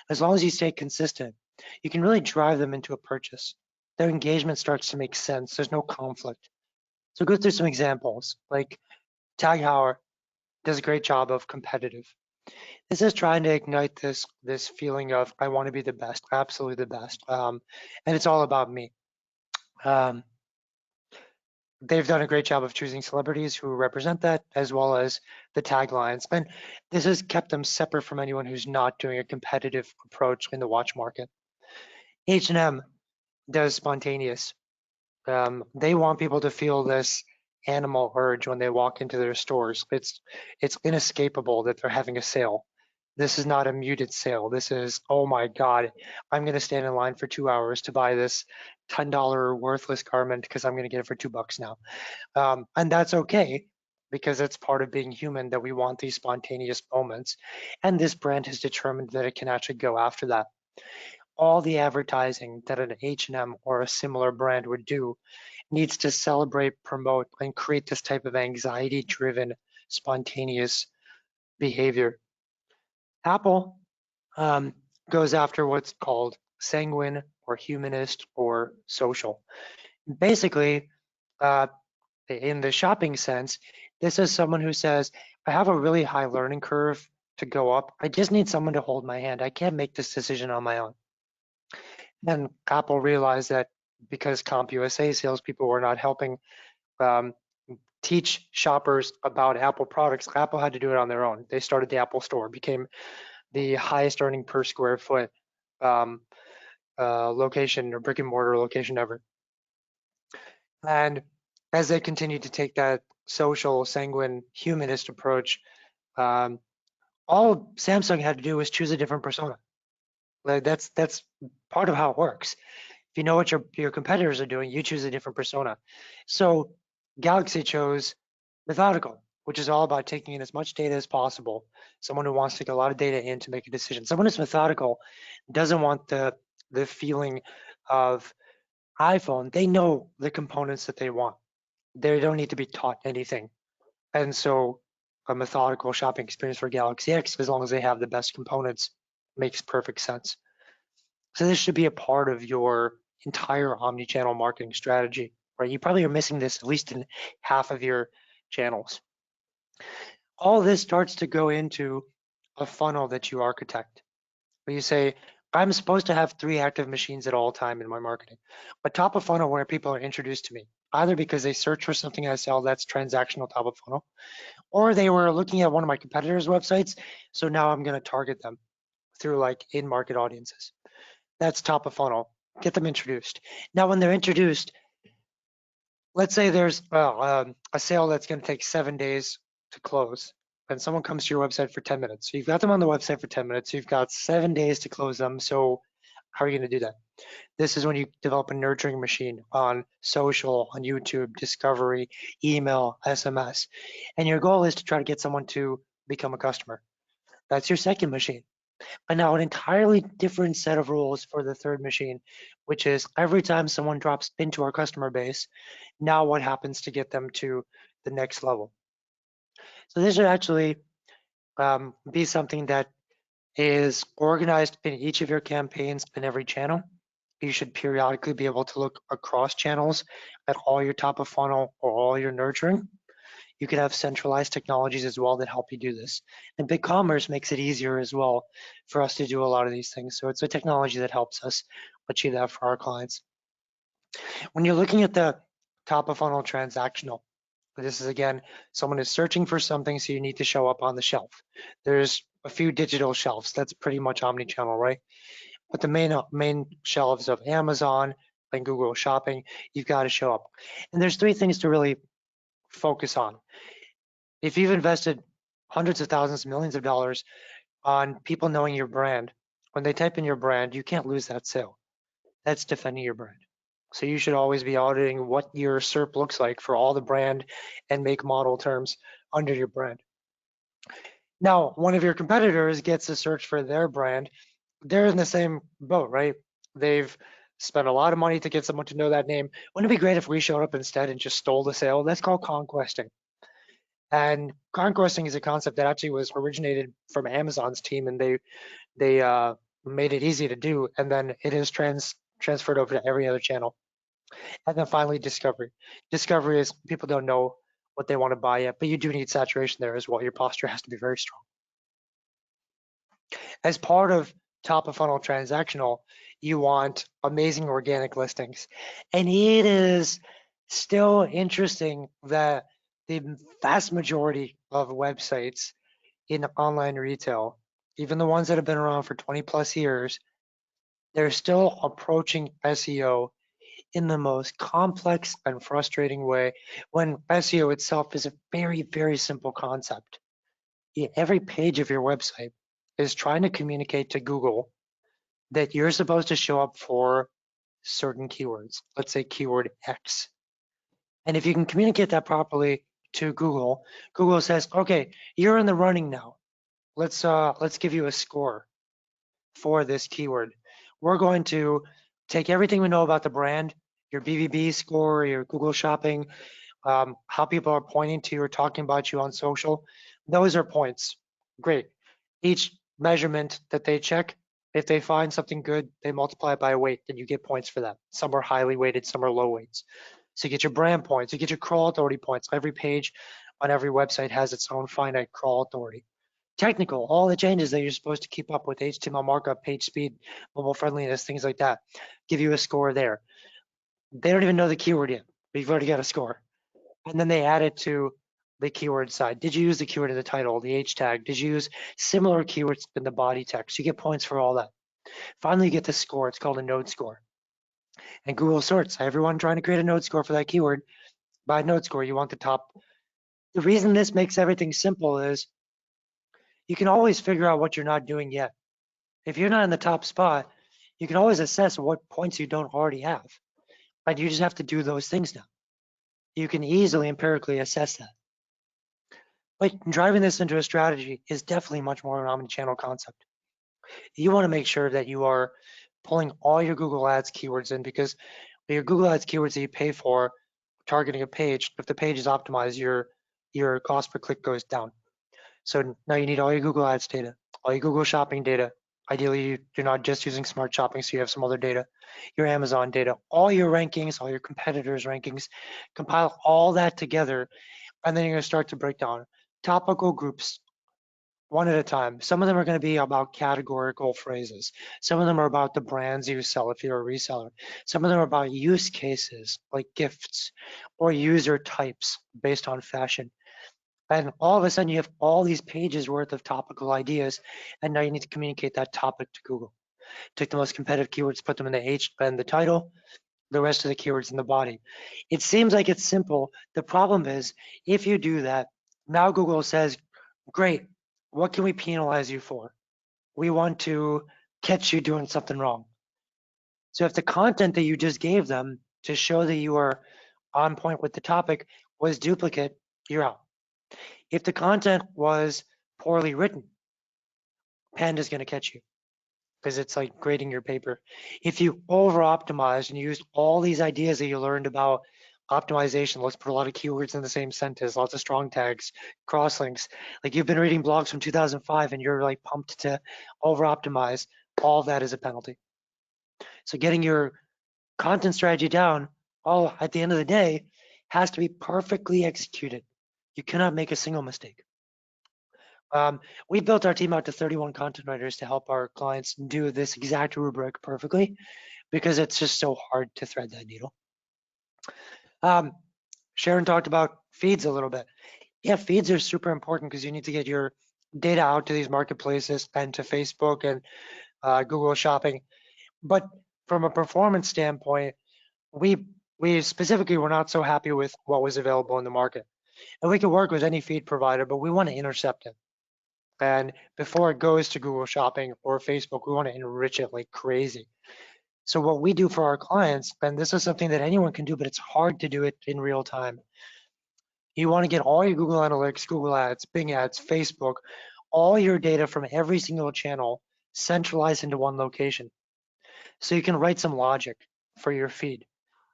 as long as you stay consistent, you can really drive them into a purchase. Their engagement starts to make sense. There's no conflict. So go through some examples. Like Tag Heuer does a great job of competitive. This is trying to ignite this feeling of I want to be the best, absolutely the best, and it's all about me. Um, they've done a great job of choosing celebrities who represent that, as well as the taglines, and this has kept them separate from anyone who's not doing a competitive approach in the watch market. H&M does spontaneous. They want people to feel this animal urge when they walk into their stores. It's inescapable that they're having a sale. This is not a muted sale. This is, oh my God, I'm going to stand in line for 2 hours to buy this $10 worthless garment because I'm going to get it for $2 now. And that's okay because it's part of being human that we want these spontaneous moments. And this brand has determined that it can actually go after that. All the advertising that an H&M or a similar brand would do needs to celebrate, promote, and create this type of anxiety-driven, spontaneous behavior. Apple um, goes after what's called sanguine or humanist or social. Basically, uh, in the shopping sense, this is someone who says, I have a really high learning curve to go up. I just need someone to hold my hand. I can't make this decision on my own. And Apple realized that because CompUSA salespeople were not helping um, teach shoppers about Apple products, Apple had to do it on their own. They started the Apple Store, became the highest earning per square foot um, location or brick and mortar location ever. And as they continued to take that social, sanguine, humanist approach, all Samsung had to do was choose a different persona. Like that's part of how it works. If you know what your competitors are doing, you choose a different persona. So Galaxy chose methodical, which is all about taking in as much data as possible. Someone who wants to get a lot of data in to make a decision. Someone who's methodical doesn't want the feeling of iPhone. They know the components that they want. They don't need to be taught anything. And so a methodical shopping experience for Galaxy X, as long as they have the best components, makes perfect sense. So this should be a part of your entire omni-channel marketing strategy, right? You probably are missing this at least in half of your channels. All this starts to go into a funnel that you architect, where you say, I'm supposed to have 3 active machines at all time in my marketing. But top of funnel where people are introduced to me, either because they search for something I sell, that's transactional top of funnel, or they were looking at one of my competitors' websites, so now I'm going to target them through like in-market audiences. That's top of funnel. Get them introduced. Now, when they're introduced, let's say there's a sale that's going to take 7 days to close, and someone comes to your website for 10 minutes. So you've got them on the website for 10 minutes. You've got 7 days to close them. So how are you going to do that? This is when you develop a nurturing machine on social, on YouTube, discovery, email, SMS. And your goal is to try to get someone to become a customer. That's your second machine. And now an entirely different set of rules for the third machine, which is every time someone drops into our customer base, now what happens to get them to the next level? So this should actually be something that is organized in each of your campaigns in every channel. You should periodically be able to look across channels at all your top of funnel or all your nurturing. You can have centralized technologies as well that help you do this. And BigCommerce makes it easier as well for us to do a lot of these things. So it's a technology that helps us achieve that for our clients. When you're looking at the top of funnel transactional, this is again, someone is searching for something, so you need to show up on the shelf. There's a few digital shelves. That's pretty much omni-channel, right? But the main shelves of Amazon and Google Shopping, you've got to show up. And there's 3 things to really focus on. If you've invested hundreds of thousands, millions of dollars on people knowing your brand, when they type in your brand, you can't lose that sale. That's defending your brand. So you should always be auditing what your SERP looks like for all the brand and make model terms under your brand. Now, one of your competitors gets a search for their brand. They're in the same boat, right? They've spent a lot of money to get someone to know that name. Wouldn't it be great if we showed up instead and just stole the sale? That's called conquesting. And conquesting is a concept that actually was originated from Amazon's team, and they made it easy to do, and then it is transferred over to every other channel. And then finally, discovery. Discovery is people don't know what they want to buy yet, but you do need saturation there as well. Your posture has to be very strong. As part of top of funnel transactional, you want amazing organic listings. And it is still interesting that the vast majority of websites in online retail, even the ones that have been around for 20 plus years, they're still approaching SEO in the most complex and frustrating way when SEO itself is a very, very simple concept. Every page of your website is trying to communicate to Google that you're supposed to show up for certain keywords, let's say keyword X. And if you can communicate that properly to Google, Google says, okay, you're in the running now. Let's give you a score for this keyword. We're going to take everything we know about the brand, your BBB score, your Google Shopping, how people are pointing to you or talking about you on social. Those are points. Great. Each measurement that they check, if they find something good, they multiply it by a weight, then you get points for that. Some are highly weighted, some are low weights. So you get your brand points, you get your crawl authority points. Every page on every website has its own finite crawl authority. Technical, all the changes that you're supposed to keep up with, HTML markup, page speed, mobile friendliness, things like that, give you a score there. They don't even know the keyword yet, but you've already got a score. And then they add it to the keyword side. Did you use the keyword in the title, the H tag? Did you use similar keywords in the body text? You get points for all that. Finally, you get the score. It's called a node score. And Google sorts everyone trying to create a node score for that keyword by node score. You want the top. The reason this makes everything simple is you can always figure out what you're not doing yet. If you're not in the top spot, you can always assess what points you don't already have. And you just have to do those things now. You can easily empirically assess that. But driving this into a strategy is definitely much more an omnichannel concept. You want to make sure that you are pulling all your Google Ads keywords in, because your Google Ads keywords that you pay for targeting a page, if the page is optimized, your cost per click goes down. So now you need all your Google Ads data, all your Google Shopping data. Ideally, you're not just using Smart Shopping, so you have some other data, your Amazon data, all your rankings, all your competitors' rankings. Compile all that together, and then you're going to start to break down topical groups one at a time. Some of them are going to be about categorical phrases. Some of them are about the brands you sell if you're a reseller. Some of them are about use cases like gifts or user types based on fashion. And all of a sudden you have all these pages worth of topical ideas, and now you need to communicate that topic to Google. Take the most competitive keywords, put them in the H and the title, the rest of the keywords in the body. It seems like it's simple. The problem is, if you do that, now Google says, great, what can we penalize you for? We want to catch you doing something wrong. So if the content that you just gave them to show that you are on point with the topic was duplicate, you're out. If the content was poorly written, Panda's going to catch you because it's like grading your paper. If you over optimized and used all these ideas that you learned about optimization, let's put a lot of keywords in the same sentence, lots of strong tags, crosslinks, like you've been reading blogs from 2005 and you're like pumped to over optimize, all that is a penalty. So getting your content strategy down, all at the end of the day, has to be perfectly executed. You cannot make a single mistake. We built our team out to 31 content writers to help our clients do this exact rubric perfectly, because it's just so hard to thread that needle. Sharon talked about feeds a little bit. Yeah, feeds are super important because you need to get your data out to these marketplaces and to Facebook and Google Shopping. But from a performance standpoint, we specifically were not so happy with what was available in the market. And we can work with any feed provider, but we want to intercept it. And before it goes to Google Shopping or Facebook, we want to enrich it like crazy. So what we do for our clients, and this is something that anyone can do, but it's hard to do it in real time. You want to get all your Google Analytics, Google Ads, Bing Ads, Facebook, all your data from every single channel centralized into one location. So you can write some logic for your feed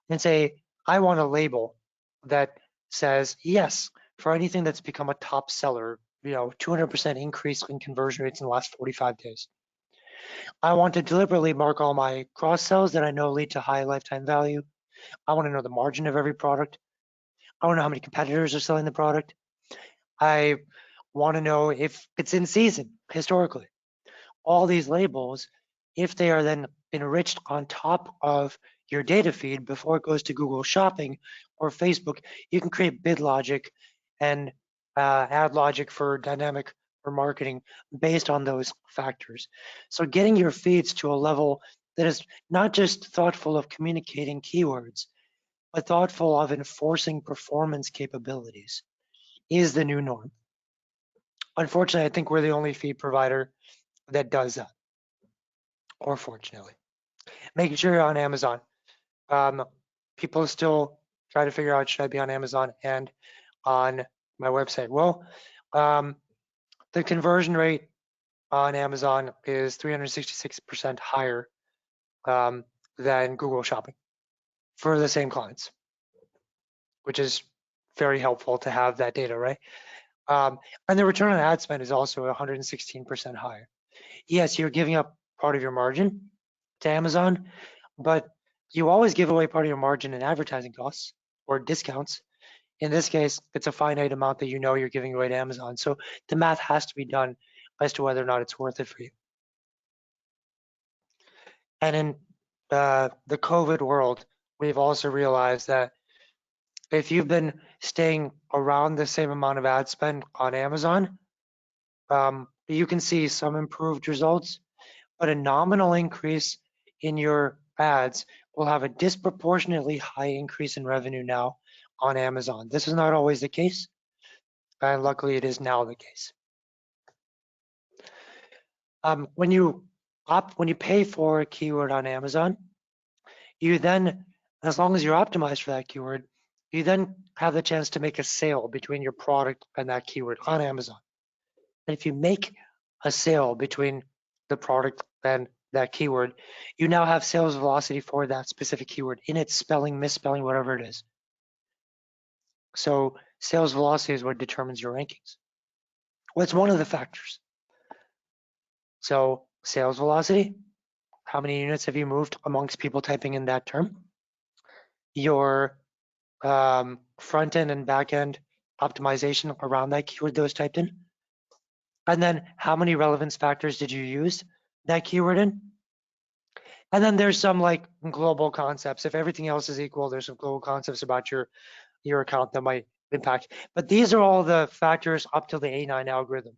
and say, I want a label that says, yes, for anything that's become a top seller, 200% increase in conversion rates in the last 45 days. I want to deliberately mark all my cross sells that I know lead to high lifetime value. I want to know the margin of every product. I want to know how many competitors are selling the product. I want to know if it's in season historically. All these labels, if they are then enriched on top of your data feed before it goes to Google Shopping or Facebook, you can create bid logic and ad logic for dynamic or marketing based on those factors. So getting your feeds to a level that is not just thoughtful of communicating keywords, but thoughtful of enforcing performance capabilities is the new norm. Unfortunately, I think we're the only feed provider that does that, or fortunately. Making sure you're on Amazon. People still try to figure out, should I be on Amazon and on my website? Well, the conversion rate on Amazon is 366% higher than Google Shopping for the same clients, which is very helpful to have that data, right? And the return on ad spend is also 116% higher. Yes, you're giving up part of your margin to Amazon, but you always give away part of your margin in advertising costs or discounts. In this case, it's a finite amount that you know you're giving away to Amazon. So the math has to be done as to whether or not it's worth it for you. And in the COVID world, we've also realized that if you've been staying around the same amount of ad spend on Amazon, you can see some improved results, but a nominal increase in your ads will have a disproportionately high increase in revenue now on Amazon. This is not always the case, and luckily it is now the case. When you when you pay for a keyword on Amazon, you then, as long as you're optimized for that keyword, you then have the chance to make a sale between your product and that keyword on Amazon. And if you make a sale between the product and that keyword, you now have sales velocity for that specific keyword in its spelling, misspelling, whatever it is. So sales velocity is what determines your rankings. What's one of the factors? So sales velocity, how many units have you moved amongst people typing in that term? Your front end and back end optimization around that keyword that was typed in. And then how many relevance factors did you use that keyword in? And then there's some like global concepts. If everything else is equal, there's some global concepts about your account that might impact. But these are all the factors up to the A9 algorithm.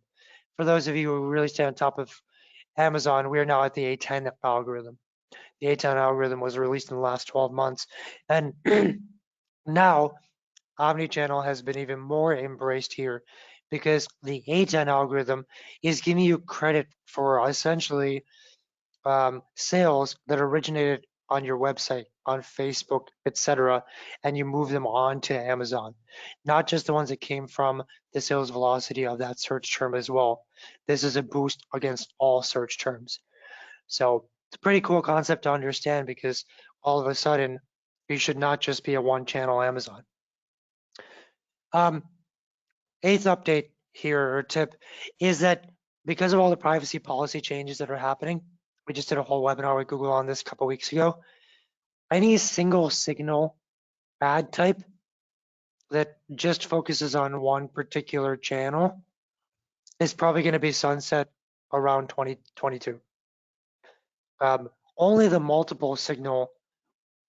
For those of you who really stay on top of Amazon, we are now at the A10 algorithm. The A10 algorithm was released in the last 12 months. And now Omnichannel has been even more embraced here because the A10 algorithm is giving you credit for essentially sales that originated on your website, on Facebook, etc., and you move them on to Amazon, not just the ones that came from the sales velocity of that search term as well. This is a boost against all search terms. So it's a pretty cool concept to understand because all of a sudden you should not just be a one-channel Amazon. Eighth update here or tip is that because of all the privacy policy changes that are happening, we just did a whole webinar with Google on this a couple weeks ago. Any single signal ad type that just focuses on one particular channel is probably going to be sunset around 2022. Only the multiple signal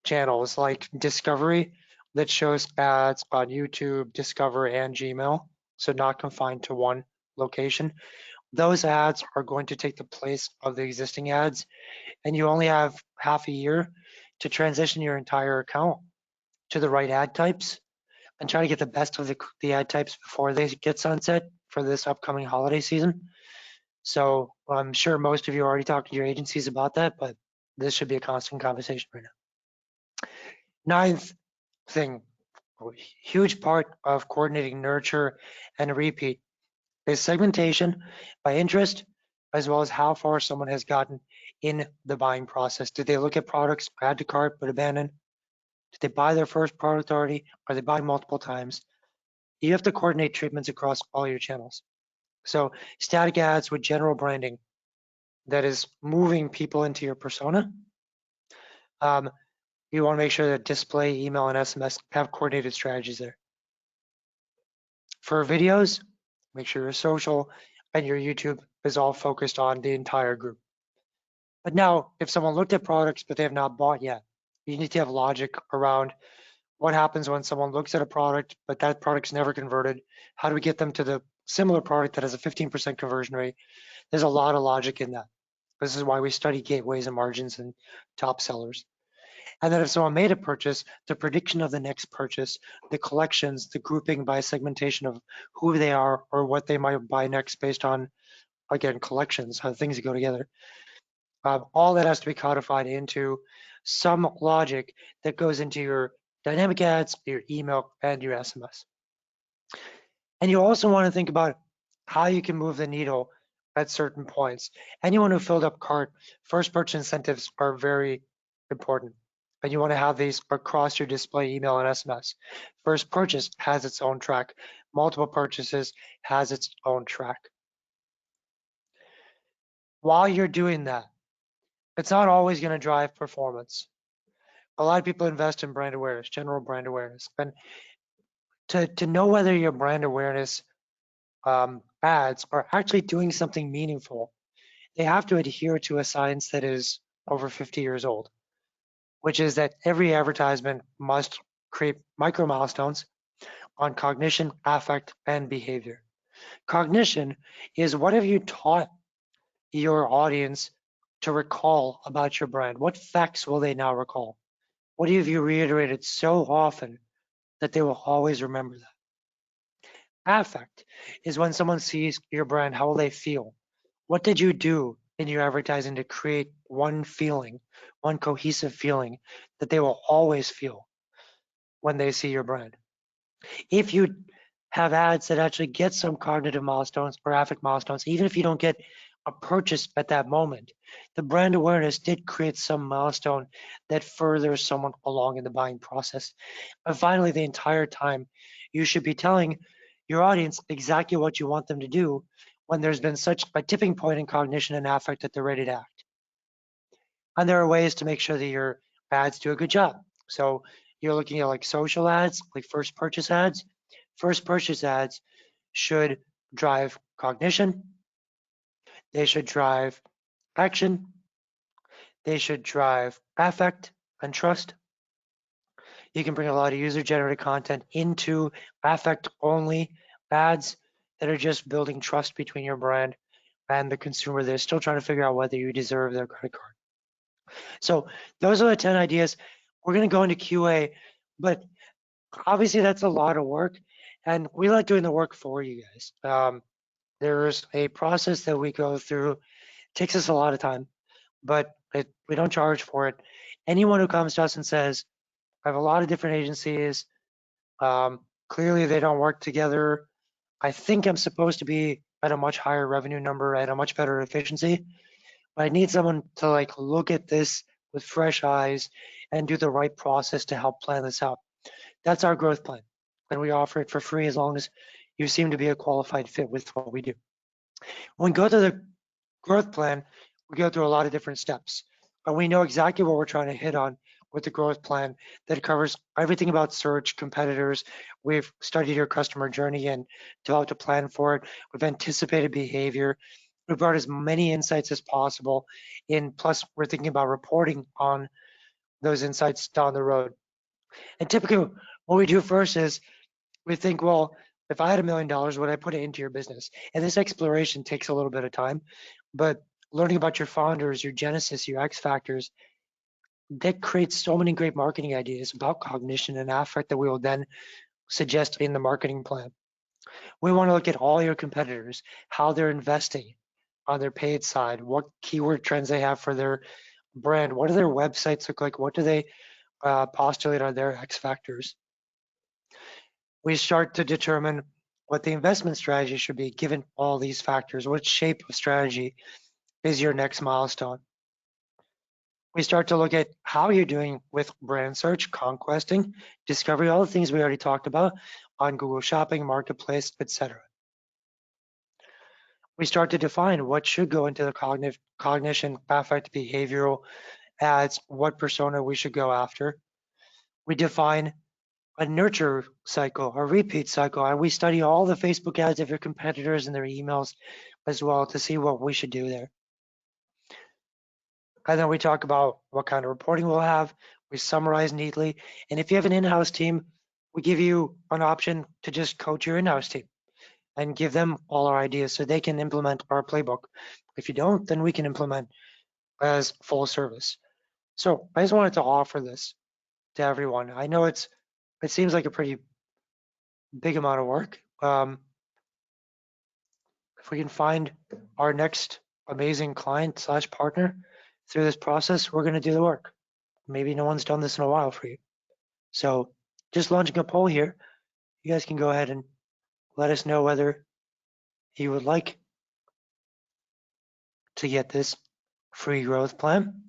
channels like Discovery that shows ads on YouTube, Discover, and Gmail, so not confined to one location. Those ads are going to take the place of the existing ads, and you only have half a year to transition your entire account to the right ad types and try to get the best of the ad types before they get sunset for this upcoming holiday season. So I'm sure most of you are already talking to your agencies about that, but this should be a constant conversation right now. Ninth thing, a huge part of coordinating nurture and repeat is segmentation by interest, as well as how far someone has gotten in the buying process. Did they look at products, add to cart, but abandon? Did they buy their first product already? Are they buying multiple times? You have to coordinate treatments across all your channels. So static ads with general branding that is moving people into your persona. You want to make sure that display, email, and SMS have coordinated strategies there. For videos, make sure your social and your YouTube is all focused on the entire group. But now, if someone looked at products but they have not bought yet, you need to have logic around what happens when someone looks at a product but that product's never converted. How do we get them to the similar product that has a 15% conversion rate? There's a lot of logic in that. This is why we study gateways and margins and top sellers. And then if someone made a purchase, the prediction of the next purchase, the collections, the grouping by segmentation of who they are or what they might buy next based on, again, collections, how things go together. All that has to be codified into some logic that goes into your dynamic ads, your email, and your SMS. And you also want to think about how you can move the needle at certain points. Anyone who filled up cart, first purchase incentives are very important. And you want to have these across your display, email, and SMS. First purchase has its own track. Multiple purchases has its own track. While you're doing that, it's not always going to drive performance. A lot of people invest in brand awareness, general brand awareness. And to know whether your brand awareness ads are actually doing something meaningful, they have to adhere to a science that is over 50 years old, which is that every advertisement must create micro milestones on cognition, affect, and behavior. Cognition is what have you taught your audience to recall about your brand? What facts will they now recall? What have you reiterated so often that they will always remember that? Affect is when someone sees your brand, how will they feel? What did you do in your advertising to create one feeling, one cohesive feeling that they will always feel when they see your brand. If you have ads that actually get some cognitive milestones, graphic milestones, even if you don't get a purchase at that moment, the brand awareness did create some milestone that furthers someone along in the buying process. And finally, the entire time, you should be telling your audience exactly what you want them to do when there's been such a tipping point in cognition and affect that they're ready to act. And there are ways to make sure that your ads do a good job. So you're looking at like social ads, like first purchase ads. First purchase ads should drive cognition. They should drive action. They should drive affect and trust. You can bring a lot of user generated content into affect only ads that are just building trust between your brand and the consumer. They're still trying to figure out whether you deserve their credit card. So those are the 10 ideas. We're going to go into QA, but obviously that's a lot of work, and we like doing the work for you guys. There's a process that we go through. It takes us a lot of time, but we don't charge for it. Anyone who comes to us and says, I have a lot of different agencies, clearly they don't work together. I think I'm supposed to be at a much higher revenue number, at a much better efficiency. I need someone to like look at this with fresh eyes and do the right process to help plan this out. That's our growth plan. And we offer it for free as long as you seem to be a qualified fit with what we do. When we go to the growth plan, we go through a lot of different steps. And we know exactly what we're trying to hit on with the growth plan that covers everything about search, competitors. We've studied your customer journey and developed a plan for it. We've anticipated behavior. We've brought as many insights as possible in, plus we're thinking about reporting on those insights down the road. And typically what we do first is we think, well, if I had $1 million, would I put it into your business? And this exploration takes a little bit of time, but learning about your founders, your genesis, your X factors, that creates so many great marketing ideas about cognition and affect that we will then suggest in the marketing plan. We want to look at all your competitors, how they're investing on their paid side, what keyword trends they have for their brand, what do their websites look like, what do they postulate are their X factors. We start to determine what the investment strategy should be given all these factors. What shape of strategy is your next milestone? We start to look at how you're doing with brand search, conquesting, discovery, all the things we already talked about on Google Shopping, Marketplace, etc. We start to define what should go into the cognition, affect, behavioral ads, what persona we should go after. We define a nurture cycle, a repeat cycle, and we study all the Facebook ads of your competitors and their emails as well to see what we should do there. And then we talk about what kind of reporting we'll have. We summarize neatly. And if you have an in-house team, we give you an option to just coach your in-house team and give them all our ideas so they can implement our playbook. If you don't, then we can implement as full service. So I just wanted to offer this to everyone. I know it seems like a pretty big amount of work. If we can find our next amazing client / partner through this process, we're going to do the work. Maybe no one's done this in a while for you. So just launching a poll here. You guys can go ahead and let us know whether you would like to get this free growth plan.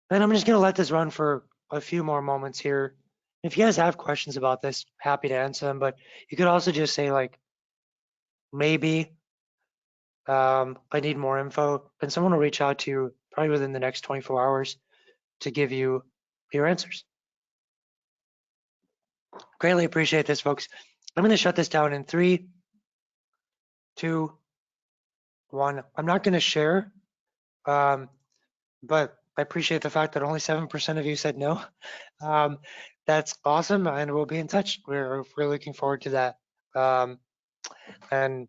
And I'm just going to let this run for a few more moments here. If you guys have questions about this, happy to answer them. But you could also just say like, maybe I need more info, and someone will reach out to you probably within the next 24 hours to give you your answers. Greatly appreciate this, folks. I'm going to shut this down in 3, 2, 1. I'm not going to share, but I appreciate the fact that only 7% of you said no. That's awesome, and we'll be in touch. We're looking forward to that. And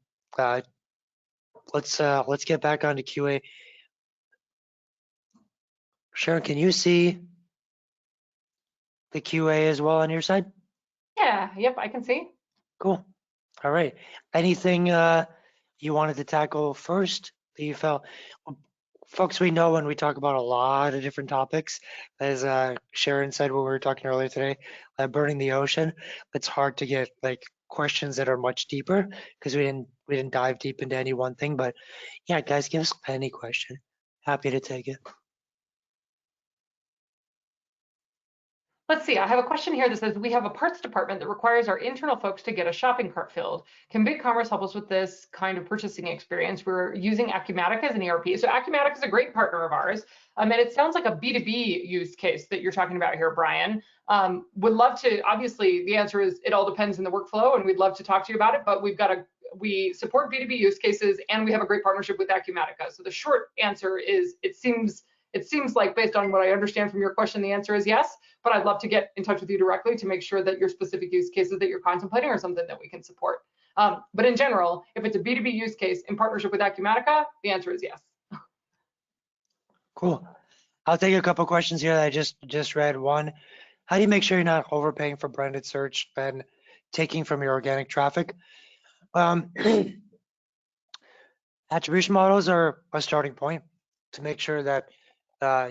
let's get back onto QA. Sharon, can you see the QA as well on your side? Yeah, yep, I can see. Cool. All right. Anything you wanted to tackle first that you felt? Well, folks, we know when we talk about a lot of different topics, as Sharon said when we were talking earlier today, burning the ocean, it's hard to get like questions that are much deeper because we didn't dive deep into any one thing. But yeah, guys, give us any question. Happy to take it. Let's see, I have a question here that says, we have a parts department that requires our internal folks to get a shopping cart filled. Can BigCommerce help us with this kind of purchasing experience? We're using Acumatica as an ERP. So Acumatica is a great partner of ours. And it sounds like a B2B use case that you're talking about here, Brian. Would love to, obviously the answer is it all depends on the workflow and we'd love to talk to you about it, but we support B2B use cases and we have a great partnership with Acumatica. So the short answer is it seems like based on what I understand from your question, the answer is yes, but I'd love to get in touch with you directly to make sure that your specific use cases that you're contemplating are something that we can support. But in general, if it's a B2B use case in partnership with Acumatica, the answer is yes. Cool. I'll take a couple questions here that I just read. One, how do you make sure you're not overpaying for branded search and taking from your organic traffic? Um, Attribution models are a starting point to make sure that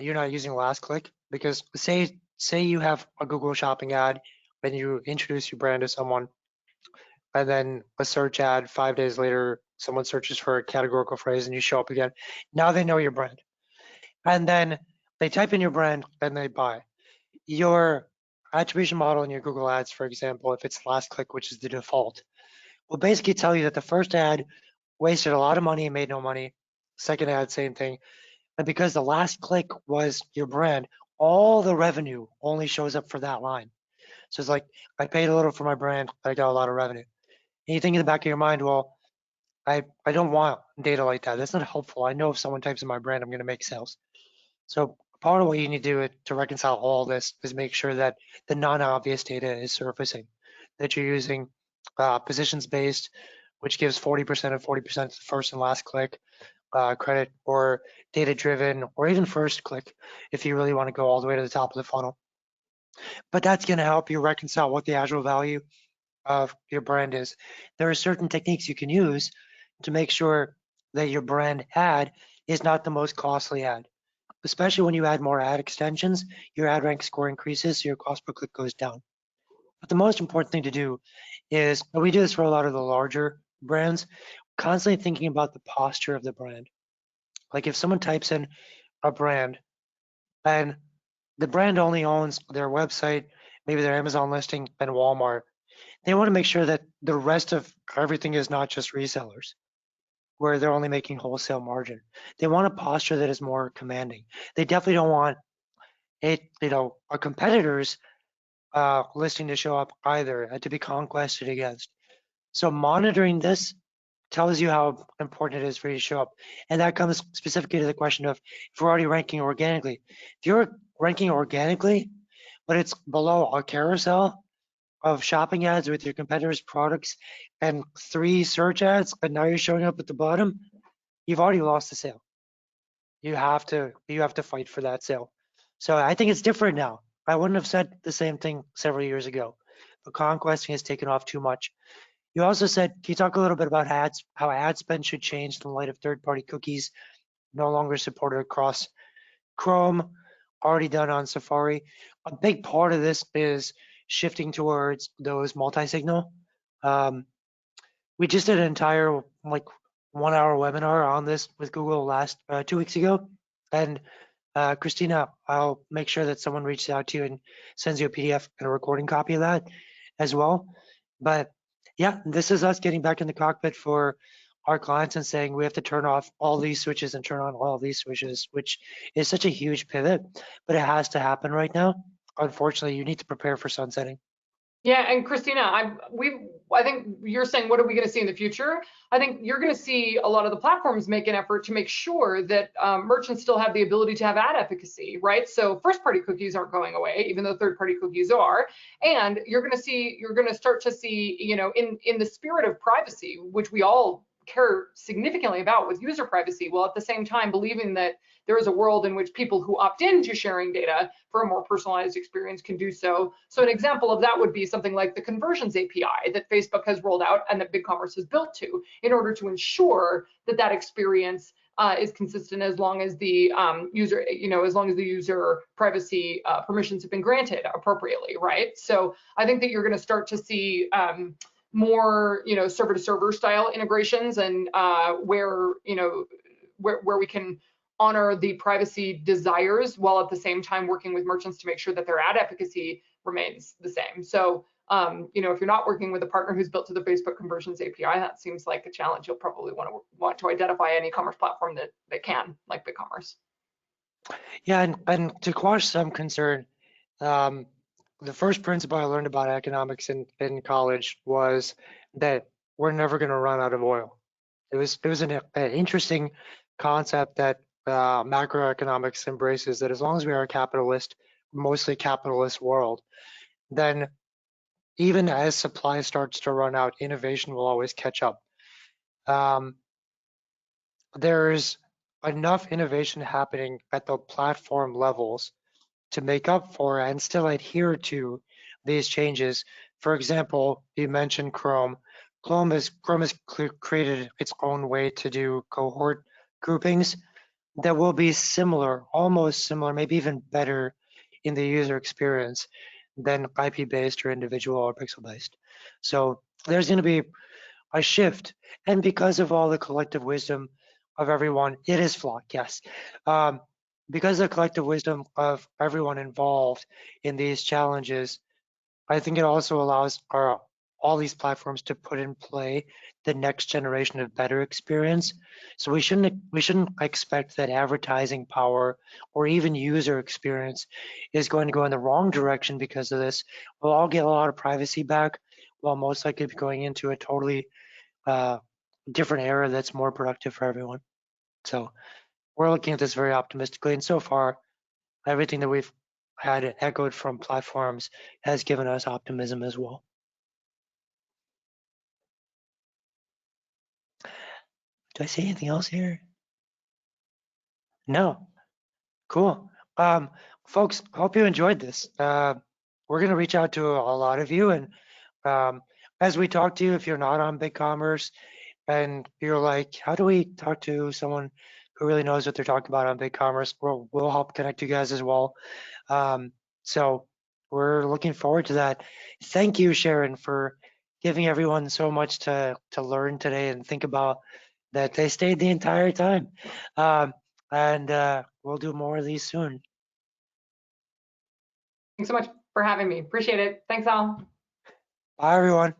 you're not using last click, because say you have a Google shopping ad and you introduce your brand to someone, and then a search ad 5 days later, someone searches for a categorical phrase and you show up again. Now they know your brand. And then they type in your brand and they buy. Your attribution model in your Google Ads, for example, if it's last click, which is the default, will basically tell you that the first ad wasted a lot of money and made no money. Second ad, same thing. And because the last click was your brand, all the revenue only shows up for that line. So it's like, I paid a little for my brand, I got a lot of revenue. And you think in the back of your mind, well, I don't want data like that. That's not helpful. I know if someone types in my brand, I'm going to make sales. So part of what you need to do to reconcile all this is make sure that the non-obvious data is surfacing, that you're using positions based, which gives 40% and 40% to the first and last click credit, or data driven, or even first click if you really want to go all the way to the top of the funnel. But that's going to help you reconcile what the actual value of your brand is. There are certain techniques you can use to make sure that your brand ad is not the most costly ad. Especially when you add more ad extensions, your ad rank score increases, so your cost per click goes down. But the most important thing to do is, and we do this for a lot of the larger brands, constantly thinking about the posture of the brand. Like if someone types in a brand and the brand only owns their website, maybe their Amazon listing and Walmart, they want to make sure that the rest of everything is not just resellers, where they're only making wholesale margin. They want a posture that is more commanding. They definitely don't want a competitor's listing to show up either, to be conquested against. So monitoring this tells you how important it is for you to show up. And that comes specifically to the question of if we're already ranking organically. If you're ranking organically, but it's below a carousel of shopping ads with your competitors' products and 3 search ads, and now you're showing up at the bottom, you've already lost the sale. You have to fight for that sale. So I think it's different now. I wouldn't have said the same thing several years ago, but conquesting has taken off too much. You also said, can you talk a little bit about ads, how ad spend should change in light of third-party cookies no longer supported across Chrome, already done on Safari? A big part of this is shifting towards those multi-signal. We just did an entire 1-hour webinar on this with Google last 2 weeks ago, and Christina, I'll make sure that someone reaches out to you and sends you a PDF and a recording copy of that as well. But yeah, this is us getting back in the cockpit for our clients and saying we have to turn off all these switches and turn on all these switches, which is such a huge pivot, but it has to happen right now. Unfortunately, you need to prepare for sunsetting. Yeah, and Christina, I think you're saying, what are we going to see in the future? I think you're going to see a lot of the platforms make an effort to make sure that merchants still have the ability to have ad efficacy, right? So first-party cookies aren't going away, even though third-party cookies are. And you're going to start to see, in the spirit of privacy, which we all care significantly about with user privacy, while at the same time believing that there is a world in which people who opt into sharing data for a more personalized experience can do so. So an example of that would be something like the conversions API that Facebook has rolled out and that BigCommerce has built to, in order to ensure that that experience is consistent as long as the user, as long as the user privacy permissions have been granted appropriately, right? So I think that you're going to start to see more, server-to-server style integrations, and where we can honor the privacy desires while at the same time working with merchants to make sure that their ad efficacy remains the same. So if you're not working with a partner who's built to the Facebook Conversions API, that seems like a challenge. You'll probably want to identify an e-commerce platform that can, like BigCommerce. Yeah, and to quash some concern, the first principle I learned about economics in college was that we're never going to run out of oil. It was an interesting concept that macroeconomics embraces, that as long as we are a capitalist, mostly capitalist world, then even as supply starts to run out, innovation will always catch up. There's enough innovation happening at the platform levels to make up for and still adhere to these changes. For example, you mentioned Chrome. Chrome has created its own way to do cohort groupings that will be similar, almost similar, maybe even better in the user experience than IP-based or individual or pixel-based. So there's going to be a shift, and because of all the collective wisdom of everyone, it is flawed, yes. Because of the collective wisdom of everyone involved in these challenges, I think it also allows all these platforms to put in play the next generation of better experience. So we shouldn't expect that advertising power or even user experience is going to go in the wrong direction because of this. We'll all get a lot of privacy back, while most likely going into a totally different era that's more productive for everyone. So we're looking at this very optimistically, and so far, everything that we've had echoed from platforms has given us optimism as well. Do I say anything else here? No. Cool. Folks, hope you enjoyed this. We're going to reach out to a lot of you, and as we talk to you, if you're not on BigCommerce and you're like, how do we talk to someone who really knows what they're talking about on BigCommerce, we'll help connect you guys as well. So we're looking forward to that. Thank you, Sharon, for giving everyone so much to learn today and think about, that they stayed the entire time. And we'll do more of these soon. Thanks so much for having me. Appreciate it. Thanks, Al. Bye, everyone.